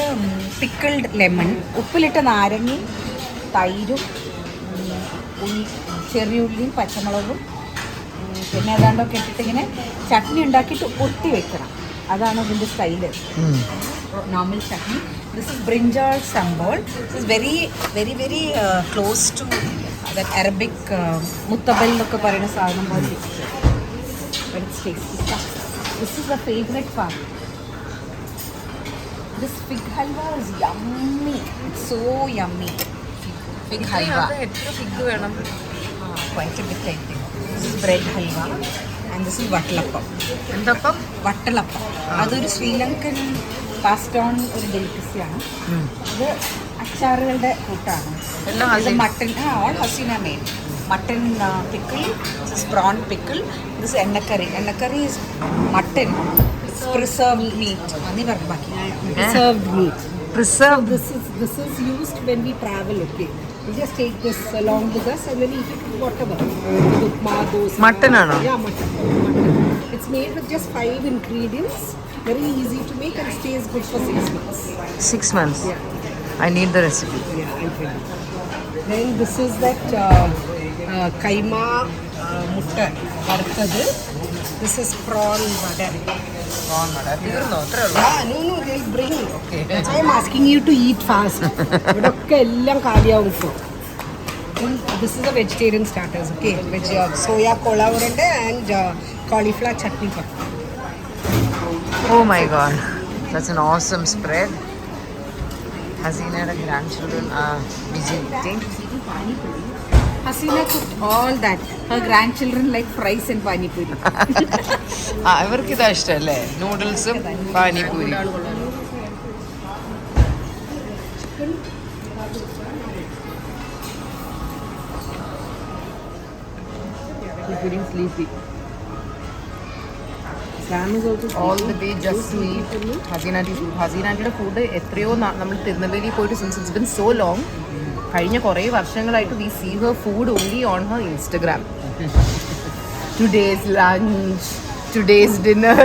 പിക്കിൾഡ് ലെമൺ, ഉപ്പിലിട്ട നാരങ്ങയും തൈരും ചെറിയുള്ളിയും പച്ചമുളകും പിന്നെ ഏതാണ്ടൊക്കെ ഇട്ടിട്ട് ഇങ്ങനെ ചട്നി ഉണ്ടാക്കിയിട്ട് ഒട്ടി വെക്കണം. അതാണ് ഇതിൻ്റെ style. Normal chutney. This is brinjal sambol. This is very very very close to that Arabic mutabal എന്നൊക്കെ പറയുന്ന സാധനം പോലെ. This is the favourite part. This fig halwa is yummy. It's so yummy. Fig halwa. എത്ര ഫിഗ് വേണം? Quite a bit, I think. This is bread halwa and this is vattalapam. എന്തപ്പം? Vattalapam. അതൊരു Sri Lankan passed on ഒരു ഡെലിക്കസിയാണ്. ഇത് അച്ചാറുകളുടെ കൂട്ടാണ്. ഇത് mutton ഓൾ ഹസീന മെയിൻ. Mutton pickle, this is prawn pickle, this is ennakari. Ennakari is mutton, it's preserved meat. Preserved meat. Preserved. This is used when we travel, okay? We just take this along with us and then eat it with whatever. With upma, dosa. Mutton ano? Yeah, mutton. It's made with just 5 ingredients. Very easy to make and stays good for 6 months. 6 months? Yeah. I need the recipe. Yeah, I'll tell you. Then this is that kaima mutta vartadu. This is prawn butter. തീർന്നോ? അത്രേ ഉള്ളൂ? Yeah, no, they'll bring. Okay. That's why I'm asking you to eat fast. ഇവിടൊക്കെ എല്ലാം കാലിയാവും ഇപ്പോൾ. This is a vegetarian starters, okay? Soya kola urande and cauliflower chutney. Oh my god, that's an awesome spread. Hasina's grandchildren are busy eating. Hasina cooked all that. Her grandchildren like fries and pani puri. ഇവർക്ക് ഇതാ ഇഷ്ടമല്ലേ, നൂഡിൽസും pani puri. Feeling sleepy. Sam is also All the way just to eat ഹസീനാറ്റിയുടെ food എത്രയോ നമ്മൾ തിരുനെല്വേലി പോയിട്ട് since it's been so long. കഴിഞ്ഞ കുറേ വർഷങ്ങളായിട്ട് we see her food only on her Instagram. Today's lunch, today's dinner.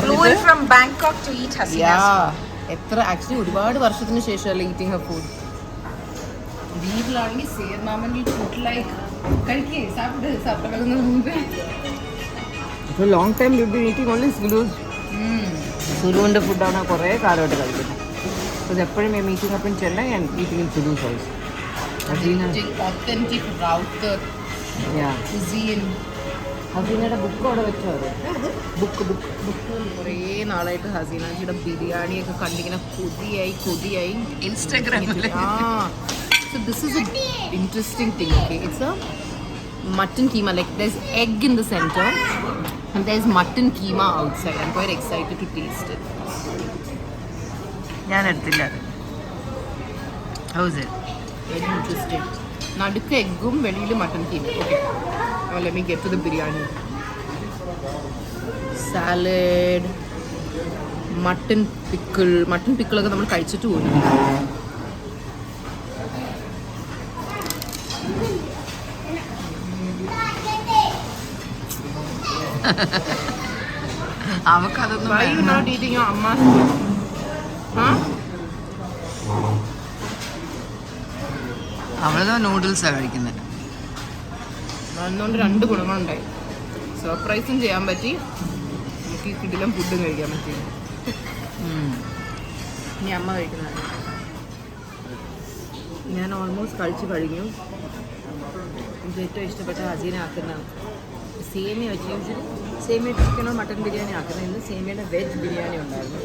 Flew from Bangkok to eat Hasina's food. എത്ര actually ഒരുപാട് വർഷത്തിന് ശേഷമല്ല ഈറ്റിംഗ് ഹർ ഫുഡ്. വീട്ടിലാണെങ്കിൽ സേർമാമനിൽ ഫുഡ് ലൈക്ക് കഴിക്കേ സാപ്പിടുന്നതിന് മുമ്പേ. For a long time we've been eating only Sulu's. സുലുവിൻ്റെ ഫുഡാണ് കുറേ കാലമായിട്ട് കഴിക്കുന്നത്. Because എപ്പോഴും I'm eating up in Chennai and eating in Sulu's also. Authentic router Yeah. cuisine. ഹസീനയുടെ ബുക്ക് അവിടെ വെച്ചോ? ബുക്ക് കുറേ നാളായിട്ട് ഹസീനാജിയുടെ ബിരിയാണിയൊക്കെ കണ്ടിങ്ങനെ കൊതിയായി ഇൻസ്റ്റാഗ്രാമിൽ. So this is an interesting thing, okay? It's a mutton keema, like there's egg in the center and there's mutton keema outside. I'm quite excited to taste it. ഞാൻ എടുത്തില്ല അത്. How is it? Very interesting. നടുക്ക് എഗ്ഗും വെളിയിൽ mutton keema. Okay. Now let me get to the biryani. Salad, mutton pickle. Mutton pickle ഒക്കെ നമ്മൾ കഴിച്ചിട്ട് പോലും. അവക്കതൊന്നും. Why you not eating your amma's food? Huh? അവളത് നൂഡിൽസാണ് കഴിക്കുന്നത്. അതുകൊണ്ട് 2 ഗുണങ്ങളുണ്ടായി. സർപ്രൈസും ചെയ്യാൻ പറ്റി, എനിക്ക് കിടിലം ഫുഡും കഴിക്കാൻ പറ്റി. ഇനി അമ്മ കഴിക്കുന്നതാണ്. ഞാൻ ഓൾമോസ്റ്റ് കഴിച്ചു കഴിഞ്ഞു. എനിക്ക് ഏറ്റവും ഇഷ്ടപ്പെട്ട ഹസീന ആക്കുന്നതാണ് സേമിയ വെച്ച്. യൂഷ്വലി സേമിയ ചിക്കനോ മട്ടൻ ബിരിയാണി ആക്കുന്നത്. ഇന്ന് സേമിയയുടെ വെജ് ബിരിയാണി ഉണ്ടായിരുന്നു,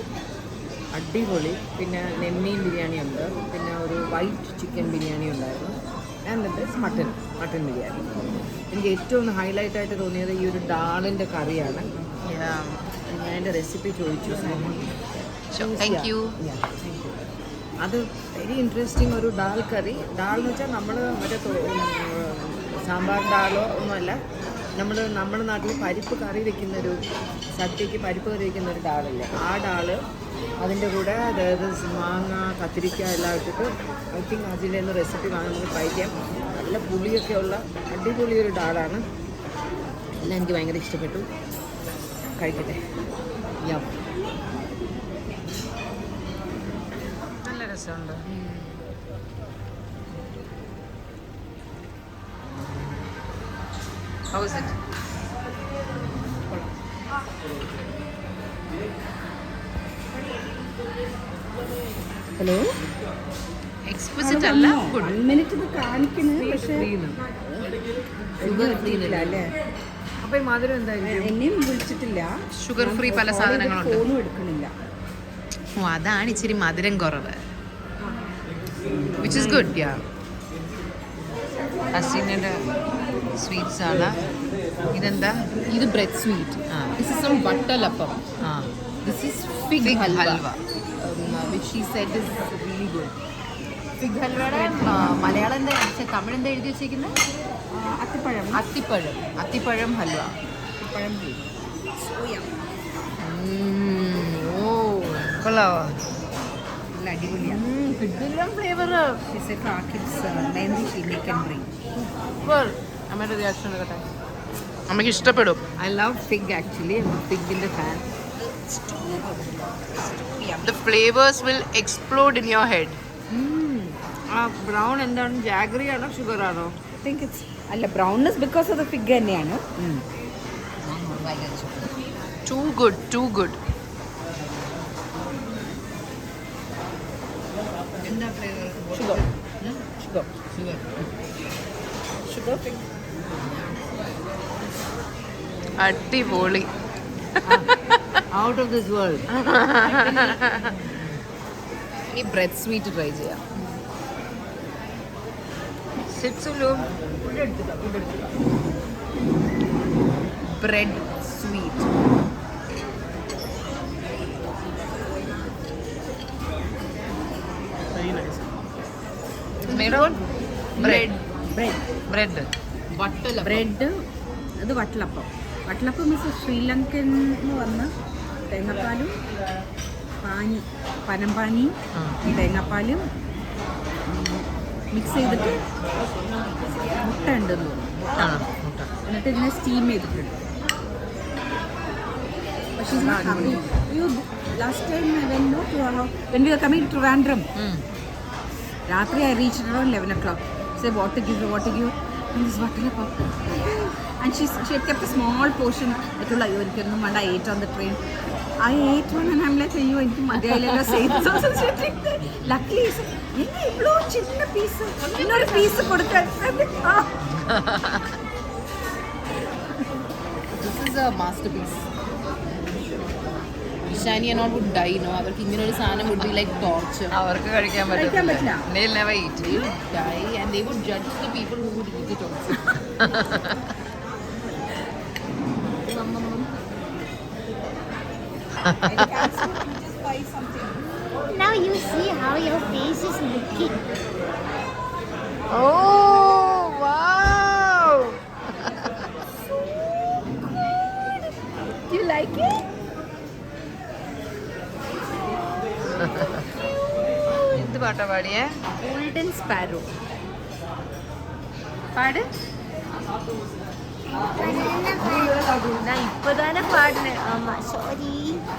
അടിപൊളി. പിന്നെ നെമ്മീൻ ബിരിയാണി ഉണ്ട്, പിന്നെ ഒരു വൈറ്റ് ചിക്കൻ ബിരിയാണി ഉണ്ടായിരുന്നു. And this mutton biryani. എനിക്ക് ഏറ്റവും ഹൈലൈറ്റായിട്ട് തോന്നിയത് ഈ ഒരു ഡാളിൻ്റെ കറിയാണ്. ഞാൻ എൻ്റെ റെസിപ്പി ചോദിച്ചു. Thank you. അത് വെരി ഇൻട്രസ്റ്റിംഗ്. ഒരു ഡാൽ കറി. ഡാൽ എന്ന് വെച്ചാൽ നമ്മൾ മറ്റേ സാമ്പാർ ഡാളോ ഒന്നുമല്ല, നമ്മുടെ നാട്ടിൽ പരിപ്പ് കറി വെക്കുന്നൊരു സദ്യക്ക് പരിപ്പ് കറി വെക്കുന്ന ഒരു ഡാളില്ലേ, ആ ഡാള് അതിൻ്റെ കൂടെ അതായത് മാങ്ങ, കത്തിരിക്ക എല്ലാം ഇട്ടിട്ട് ഐ തിങ്ക് അതിൻ്റെ ഒന്ന് റെസിപ്പി വാങ്ങി നമുക്ക് ട്രൈ ചെയ്യാം. നല്ല പുളിയൊക്കെ ഉള്ള അടിപൊളി ഒരു ഡാളാണ്. എല്ലാം എനിക്ക് ഭയങ്കര ഇഷ്ടപ്പെട്ടു. കഴിക്കട്ടെ. നല്ല രസമുണ്ട്. How is it? Hello, explicit അല്ല, 1 മിനിറ്റ് ഇത് കാണിക്കുന്നത്, പക്ഷേ ഷുഗർ ഫ്രീ അല്ലേ? അപ്പോൾ ഈ മധുരം എന്തായാലും എന്നെയും വിളിച്ചിട്ടില്ല. ഷുഗർ ഫ്രീ പല സാധനങ്ങളുണ്ട്. ഫോണും എടുക്കണില്ല. ഓ അതാണ് ഇച്ചിരി മധുരം കുറവ്. Which is good. യാ ഹസീനയുടെ സ്വീറ്റ്സ് ആണ്. ഇതെന്താ? ഇത് bread sweet. This is some vattalappam. This is fig halwa which she said is really good. Fig ഹൽവയുടെ മലയാളം എന്താ, തമിഴ് എന്താ എഴുതി വെച്ചേക്കുന്നത്? അത്തിപ്പഴം ഹൽവ. ഓ കൊള്ളാവോ? കിടിലം ഫ്ലേവർ. അമ്മയുടെ റിയാക്ഷൻ എടുക്കട്ടെ. അമ്മയ്ക്ക് ഇഷ്ടപ്പെടും. I love fig actually. ഫിഗിന്റെ fan. The flavors will explode in your head. ആ ബ്രൗൺ എന്താണ്, ജാഗറി ആണോ ഷുഗർ ആണോ? I think it's അല്ല brownness because of the fig തന്നെയാണ്. Too good, too good. Sugar fig. അടിപൊളി. Out of this world. ഈ bread sweet try ചെയ്യാം. Bread sweet. Made on bread. Bread. Bread അത് vattalappam. വട്ടലപ്പം means Sri Lankan എന്ന് പറഞ്ഞ തേങ്ങാപ്പാലും പനമ്പാനിയും തേങ്ങാപ്പാലും മിക്സ് ചെയ്തിട്ട് മുട്ട ഉണ്ടെന്ന് തോന്നുന്നു. എന്നിട്ട് ഇതിനെ സ്റ്റീം ചെയ്തിട്ടുണ്ട്. പക്ഷേ last time when we were coming to Trivandrum, രാത്രി I reached around 11 o'clock. Say what to give, and this vattalappa. And she had kept a small portion. I told her, and I ate on the train. I ate one and I'm like, you into Madhyayala saying so. Luckily, he said, "Hello, chinna piece. Innoru piece kodukka." This is a masterpiece. Ishani and all would die, no? അവർക്ക് ഇങ്ങനെ ഒരു സാധനം would be like torture. അവർക്ക് കഴിക്കാൻ പറ്റില്ല. They'll never eat. They would die and they would judge the people who would eat it also. Now you see how your face is looking. Oh, wow. Do you like it? എന്ത് പാട്ടാ പാടിയേ? Golden Sparrow. പാട്. ഞാൻ ഇപ്പൊ തന്നെ പാടിനെ. Sorry.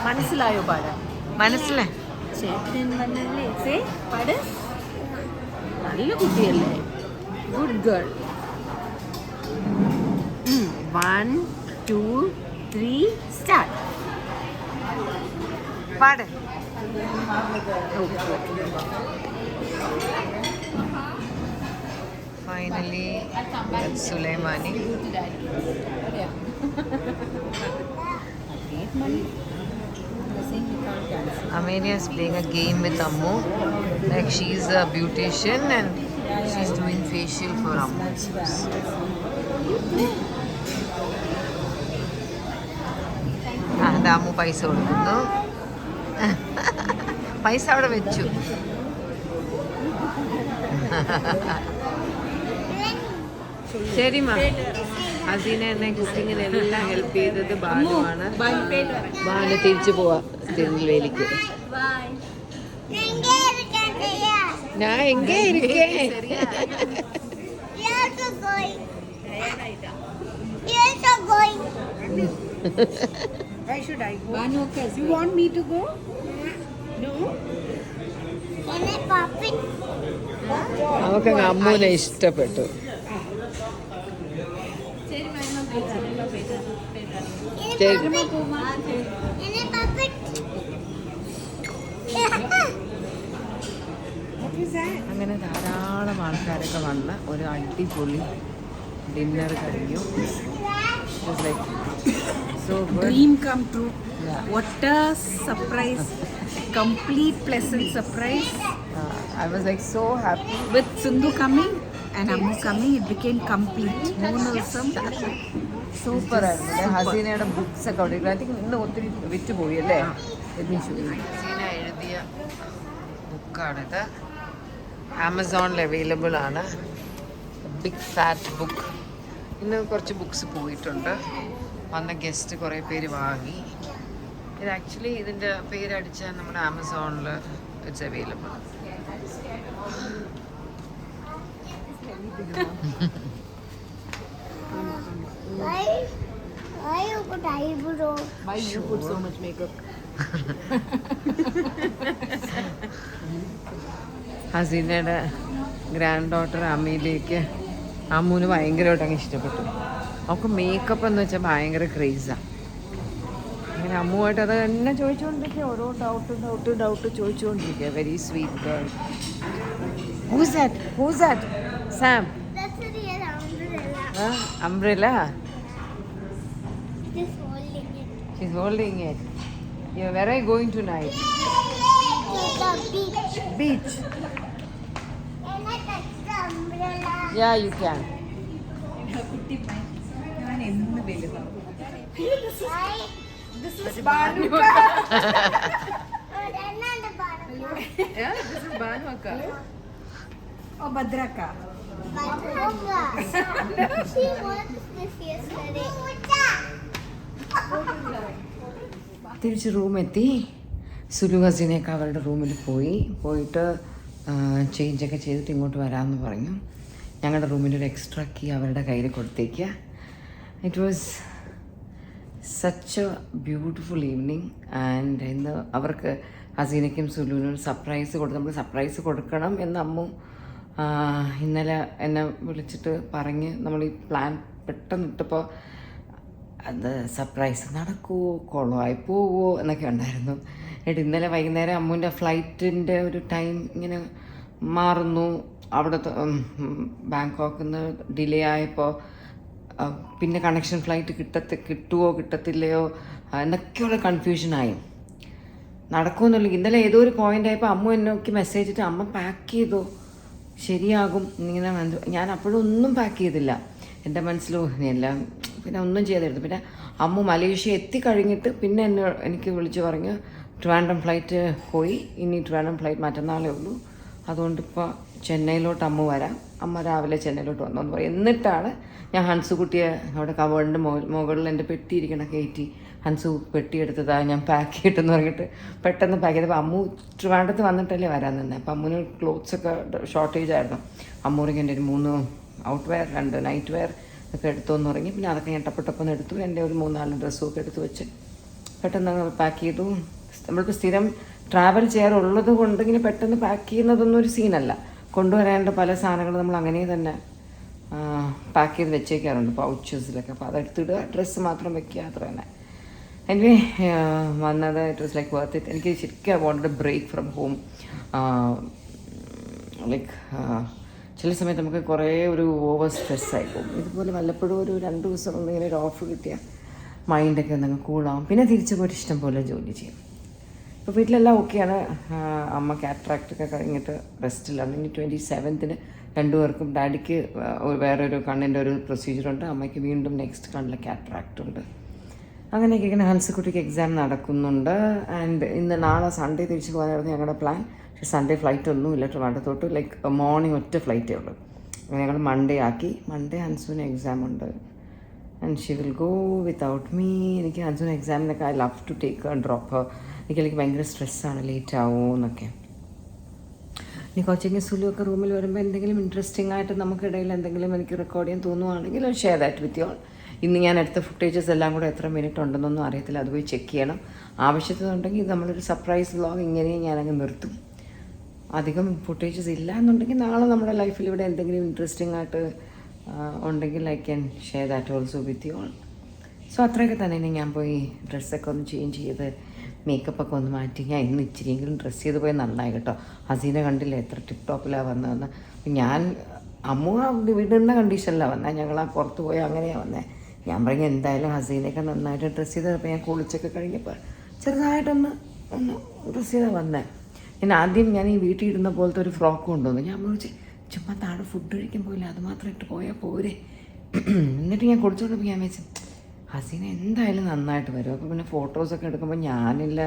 മനസ്സിലായോ പാടാൻ? മനസ്സിലായി. ചേട്ടൻ വന്നല്ലേ. സേ പാട്. നല്ല കുട്ടിയല്ലേ. Good girl. 1 2 3 സ്റ്റാർട്ട്. പാട്. Finally, that's Sulaimani. Amelia is playing a game with Ammu. Like she's a beautician and she's doing facial for Ammu. അത് അമ്മു പൈസ കൊടുക്കുന്നു. പൈസ അവിടെ വെച്ചു. ശരി മാ. ഹസീന എന്നെ കുക്കിങ്ങിനെല്ലാം ഹെൽപ്പ് ചെയ്തത് ബാനുവാണ്. ബാനു തിരിച്ചു പോവാ തിരുനെൽവേലിക്ക്. ഞാൻ എങ്കേ ഇരിക്കേ. Why should I go? You want me to go? No. അവക്ക് അമ്മൂനെ ഇഷ്ടപ്പെട്ടു. അങ്ങനെ ധാരാളം ആൾക്കാരൊക്കെ വന്ന് ഒരു അടിപൊളി ഡിന്നർ കഴിഞ്ഞു. Like so good. Dream come true. Yeah. What a surprise. Complete pleasant surprise. I was like so happy. With Sindhu coming and Ammu coming, it became complete. Moonusam. Super ആയിരുന്നു. ഹസീനയുടെ ബുക്സ് ഒക്കെ അവിടെ I think ഇന്ന് ഒത്തിരി വിറ്റ് പോയി അല്ലേ? ഹസീന എഴുതിയ ബുക്കാണിത്. ആമസോണിൽ അവൈലബിൾ ആണ്. Big fat book. ഇന്ന് കുറച്ച് ബുക്സ് പോയിട്ടുണ്ട്. വന്ന ഗസ്റ്റ് കുറേ പേര് വാങ്ങി. ഇത് ആക്ച്വലി ഇതിൻ്റെ പേരടിച്ചാൽ നമ്മുടെ ആമസോണിൽ it's available. Why you put eyebrow? Why you put so much makeup? ഹസീനയുടെ ഗ്രാൻഡ് ഡോട്ടർ അമ്മയിലേക്ക് അമ്മൂന് ഭയങ്കരമായിട്ട് അങ്ങ് ഇഷ്ടപ്പെട്ടു. അവൾക്ക് മേക്കപ്പ് എന്ന് വെച്ചാൽ ഭയങ്കര ക്രേസാണ്. അങ്ങനെ അമ്മുമായിട്ട് അത് തന്നെ ചോദിച്ചുകൊണ്ടിരിക്കുക. ഓരോ ഡൗട്ട് ചോദിച്ചുകൊണ്ടിരിക്കുക. Very sweet girl. Who's that Sam? That's a real umbrella. Umbrella. Just holding it. She's holding it. Yeah, where are you going tonight? To the beach. Beach. Can I touch the umbrella? Yeah, you can. Why? This is Banuka. Oh, that's not the bottom. Yeah, this is Banuka. Oh, Badraka. Banuka. She wants this yesterday. തിരിച്ച് റൂമെത്തി. സുലു ഹസീനയൊക്കെ അവരുടെ റൂമിൽ പോയിട്ട് ചേഞ്ചൊക്കെ ചെയ്തിട്ട് ഇങ്ങോട്ട് വരാമെന്ന് പറഞ്ഞു. ഞങ്ങളുടെ റൂമിൻ്റെ ഒരു എക്സ്ട്രാ കീ അവരുടെ കയ്യിൽ കൊടുത്തേക്കുക. It was such a beautiful evening. And ഇന്ന് അവർക്ക് ഹസീനയ്ക്കും സുലുവിനും സർപ്രൈസ് നമ്മൾ സർപ്രൈസ് കൊടുക്കണം എന്ന് അമ്മു ഇന്നലെ എന്നെ വിളിച്ചിട്ട് പറഞ്ഞ് നമ്മൾ ഈ പ്ലാൻ പെട്ടെന്ന് ഇട്ടപ്പോൾ അത് സർപ്രൈസ് നടക്കുമോ കുളമായി പോവോ എന്നൊക്കെ ഉണ്ടായിരുന്നു. എന്നിട്ട് ഇന്നലെ വൈകുന്നേരം അമ്മുവിൻ്റെ ഫ്ലൈറ്റിൻ്റെ ഒരു ടൈം ഇങ്ങനെ മാറുന്നു. അവിടുത്തെ ബാങ്കോക്കിൽ നിന്ന് ഡിലേ ആയപ്പോൾ പിന്നെ കണക്ഷൻ ഫ്ലൈറ്റ് കിട്ടുമോ കിട്ടത്തില്ലയോ എന്നൊക്കെയുള്ള കൺഫ്യൂഷനായി. നടക്കുമെന്നുള്ളൂ. ഇന്നലെ ഏതോ ഒരു പോയിൻ്റ് ആയപ്പോൾ അമ്മു എന്നൊക്കെ മെസ്സേജ് ഇട്ട് അമ്മ പാക്ക് ചെയ്തോ ശരിയാകും ഇങ്ങനെ. ഞാൻ അപ്പോഴും ഒന്നും പാക്ക് ചെയ്തില്ല. എൻ്റെ മനസ്സിലോ എല്ലാം പിന്നെ ഒന്നും ചെയ്തെടുത്തു. പിന്നെ അമ്മു മലേഷ്യ എത്തിക്കഴിഞ്ഞിട്ട് പിന്നെ എനിക്ക് വിളിച്ച് പറഞ്ഞു ട്രിവാൻഡ്രം ഫ്ലൈറ്റ് പോയി, ഇനി ട്രിവാൻഡ്രം ഫ്ലൈറ്റ് മറ്റന്നാളേ ഉള്ളൂ, അതുകൊണ്ടിപ്പോൾ ചെന്നൈയിലോട്ട് അമ്മ വരാം, അമ്മ രാവിലെ ചെന്നൈയിലോട്ട് വന്നോന്ന് പറയും. എന്നിട്ടാണ് ഞാൻ ഹൻസുകുട്ടിയെ അവിടെ കവേറിൻ്റെ മുകളിൽ എൻ്റെ പെട്ടിയിരിക്കണം കയറ്റി ഹൻസു പെട്ടി എടുത്തതാണ് ഞാൻ പാക്ക് ചെയ്തിട്ടെന്ന് പറഞ്ഞിട്ട് പെട്ടെന്ന് പാക്ക് ചെയ്തപ്പോൾ അമ്മു ട്രിവാൻഡ്രത്ത് വന്നിട്ടല്ലേ വരാൻ തന്നെ. അപ്പോൾ അമ്മുവിന് ക്ലോത്ത്സൊക്കെ ഷോർട്ടേജ് ആയിരുന്നു. അമ്മൂರಿಗೆ എൻ്റെ ഒരു 3 ഔട്ട് വെയർ 2 നൈറ്റ് വെയർ ഒക്കെ എടുത്തോന്ന് തുടങ്ങി. പിന്നെ അതൊക്കെ ഞാൻ ടപ്പൊന്ന് എടുത്തു. എൻ്റെ ഒരു 3-4 ഡ്രസ്സും ഒക്കെ എടുത്ത് വെച്ച് പെട്ടെന്ന് പാക്ക് ചെയ്തു. നമ്മൾക്ക് സ്ഥിരം ട്രാവൽ ചെയ്യാറുള്ളത് കൊണ്ട് ഇങ്ങനെ പെട്ടെന്ന് പാക്ക് ചെയ്യുന്നതൊന്നും ഒരു സീനല്ല. കൊണ്ടുവരേണ്ട പല സാധനങ്ങൾ നമ്മൾ അങ്ങനെ തന്നെ പാക്ക് ചെയ്ത് വെച്ചേക്കാറുണ്ട് പൗച്ചസിലൊക്കെ. അപ്പോൾ അതെടുത്തിടുക, ഡ്രസ്സ് മാത്രം വെക്കുക, അത്ര തന്നെ. എനിവേ വന്നത് it was like worth it. എനിക്ക് ശരിക്കും I wanted a break from home. Like ചില സമയത്ത് നമുക്ക് കുറേ ഒരു ഓവർ സ്ട്രെസ്സായി പോകും. ഇതുപോലെ വല്ലപ്പോഴും ഒരു 2 ദിവസം ഒന്നിങ്ങനെ ഒരു ഓഫ് കിട്ടിയാൽ മൈൻഡൊക്കെ ഒന്നങ്ങ് കൂളാവും. പിന്നെ തിരിച്ചു പോയിട്ട് ഇഷ്ടം പോലെ ജോലി ചെയ്യും. ഇപ്പോൾ വീട്ടിലെല്ലാം ഓക്കെയാണ്. അമ്മ കാറ്ററാക്റ്റൊക്കെ കഴിഞ്ഞിട്ട് റെസ്റ്റിലാണ്. ഇനി 27th 2 പേർക്കും ഡാഡിക്ക് വേറൊരു കണ്ണിൻ്റെ ഒരു പ്രൊസീജിയറുണ്ട്, അമ്മയ്ക്ക് വീണ്ടും നെക്സ്റ്റ് കണ്ണിലെ കാറ്ററാക്റ്റ് ഉണ്ട്. അങ്ങനെയൊക്കെ ഇങ്ങനെ ഹൻസുകുട്ടിക്ക് എക്സാം നടക്കുന്നുണ്ട്. ആൻഡ് നാളെ സൺഡേ തിരിച്ച് പോകാനായിരുന്നു ഞങ്ങളുടെ പ്ലാൻ. പക്ഷേ സൺഡേ ഫ്ലൈറ്റ് ഒന്നുമില്ല ട്രിവാൻഡ്രത്തോട്ട്. ലൈക്ക് മോർണിംഗ് ഒറ്റ ഫ്ലൈറ്റേ ഉള്ളൂ. അങ്ങനെ ഞങ്ങൾ മൺഡേ ആക്കി. മൺഡേ ഹൻസുവിന് എക്സാം ഉണ്ട് and she will go without me. എനിക്ക് ഹൻസുവിന് എക്സാമിനൊക്കെ I love to take drop. എനിക്ക് ഭയങ്കര സ്ട്രെസ്സാണ്, ലേറ്റ് ആവുമോ എന്നൊക്കെ. ഇനി കോച്ചിങ് സുലുവൊക്കെ റൂമിൽ വരുമ്പോൾ എന്തെങ്കിലും ഇൻട്രസ്റ്റിംഗ് ആയിട്ട് നമുക്കിടയിൽ എന്തെങ്കിലും എനിക്ക് റെക്കോർഡ് ചെയ്യാൻ തോന്നുവാണെങ്കിൽ share that with you all. ഇന്ന് ഞാൻ എടുത്ത ഫുട്ടേജസ് എല്ലാം കൂടെ എത്ര മിനിറ്റ് ഉണ്ടെന്നൊന്നും അറിയത്തില്ല, അത് പോയി ചെക്ക് ചെയ്യണം. ആവശ്യത്തിനുണ്ടെങ്കിൽ നമ്മളൊരു സർപ്രൈസ് വ്ലോഗ് ഇങ്ങനെയും ഞാനങ്ങ് നിർത്തും. അധികം ഫുട്ടേജസ് ഇല്ല എന്നുണ്ടെങ്കിൽ നാളെ നമ്മുടെ ലൈഫിൽ ഇവിടെ എന്തെങ്കിലും ഇൻട്രസ്റ്റിംഗ് ആയിട്ട് ഉണ്ടെങ്കിൽ I can share that also with you all. So അത്രയൊക്കെ തന്നെ. ഇനി ഞാൻ പോയി ഡ്രസ്സൊക്കെ ഒന്ന് ചേഞ്ച് ചെയ്ത് മേക്കപ്പൊക്കെ ഒന്ന് മാറ്റി. ഞാൻ ഇന്ന് ഇച്ചിരിയെങ്കിലും ഡ്രസ്സ് ചെയ്ത് പോയി നന്നായി കേട്ടോ. ഹസീന കണ്ടില്ല എത്ര ടിപ്പ് ടോപ്പിലാണ് വന്നതെന്ന്. ഞാൻ അമ്മ വിടുന്ന കണ്ടീഷനിലാണ് വന്നത്. ഞങ്ങൾ ആ പുറത്ത് പോയി അങ്ങനെയാണ് വന്നത്. ഞാൻ പറഞ്ഞ എന്തായാലും ഹസീനയൊക്കെ നന്നായിട്ട് ഡ്രസ്സ് ചെയ്തപ്പോൾ ഞാൻ കുളിച്ചൊക്കെ കഴിഞ്ഞപ്പോൾ ചെറുതായിട്ടൊന്ന് ഡ്രസ്സ് ചെയ്താൽ വന്നേ. ഞാൻ ഈ വീട്ടിൽ ഇടുന്ന പോലത്തെ ഒരു ഫ്രോക്ക് കൊണ്ടുവന്നു. ഞാൻ വിളിച്ച് ചുമ്മാ താഴെ ഫുഡ് കഴിക്കാൻ പോയില്ല, അത് മാത്രം ഇട്ട് പോയാൽ പോരെ. എന്നിട്ട് ഞാൻ കുളിച്ചോണ്ടപ്പോൾ ഞാൻ വെച്ച് ഹസീന എന്തായാലും നന്നായിട്ട് വരും. അപ്പോൾ പിന്നെ ഫോട്ടോസൊക്കെ എടുക്കുമ്പോൾ ഞാനില്ല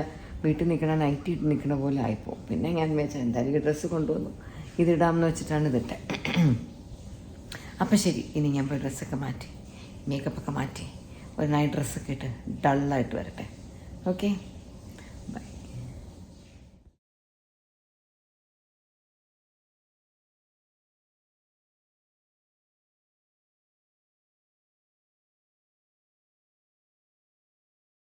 വീട്ടിൽ നിൽക്കണ നൈറ്റ് ഇട്ട് നിൽക്കണ പോലെ ആയിപ്പോൾ. പിന്നെ ഞാൻ വെച്ചാൽ എന്തായാലും ഈ ഡ്രസ്സ് കൊണ്ടുവന്നു, ഇതിടാമെന്ന് വെച്ചിട്ടാണ് ഇതിട്ടെ. അപ്പം ശരി, ഇനി ഞാൻ പോയി ഡ്രസ്സൊക്കെ മാറ്റി മേക്കപ്പൊക്കെ മാറ്റി ഒരു നൈറ്റ് ഡ്രസ്സൊക്കെ ഇട്ട് ഡള്ളായിട്ട് വരട്ടെ. ഓക്കെ.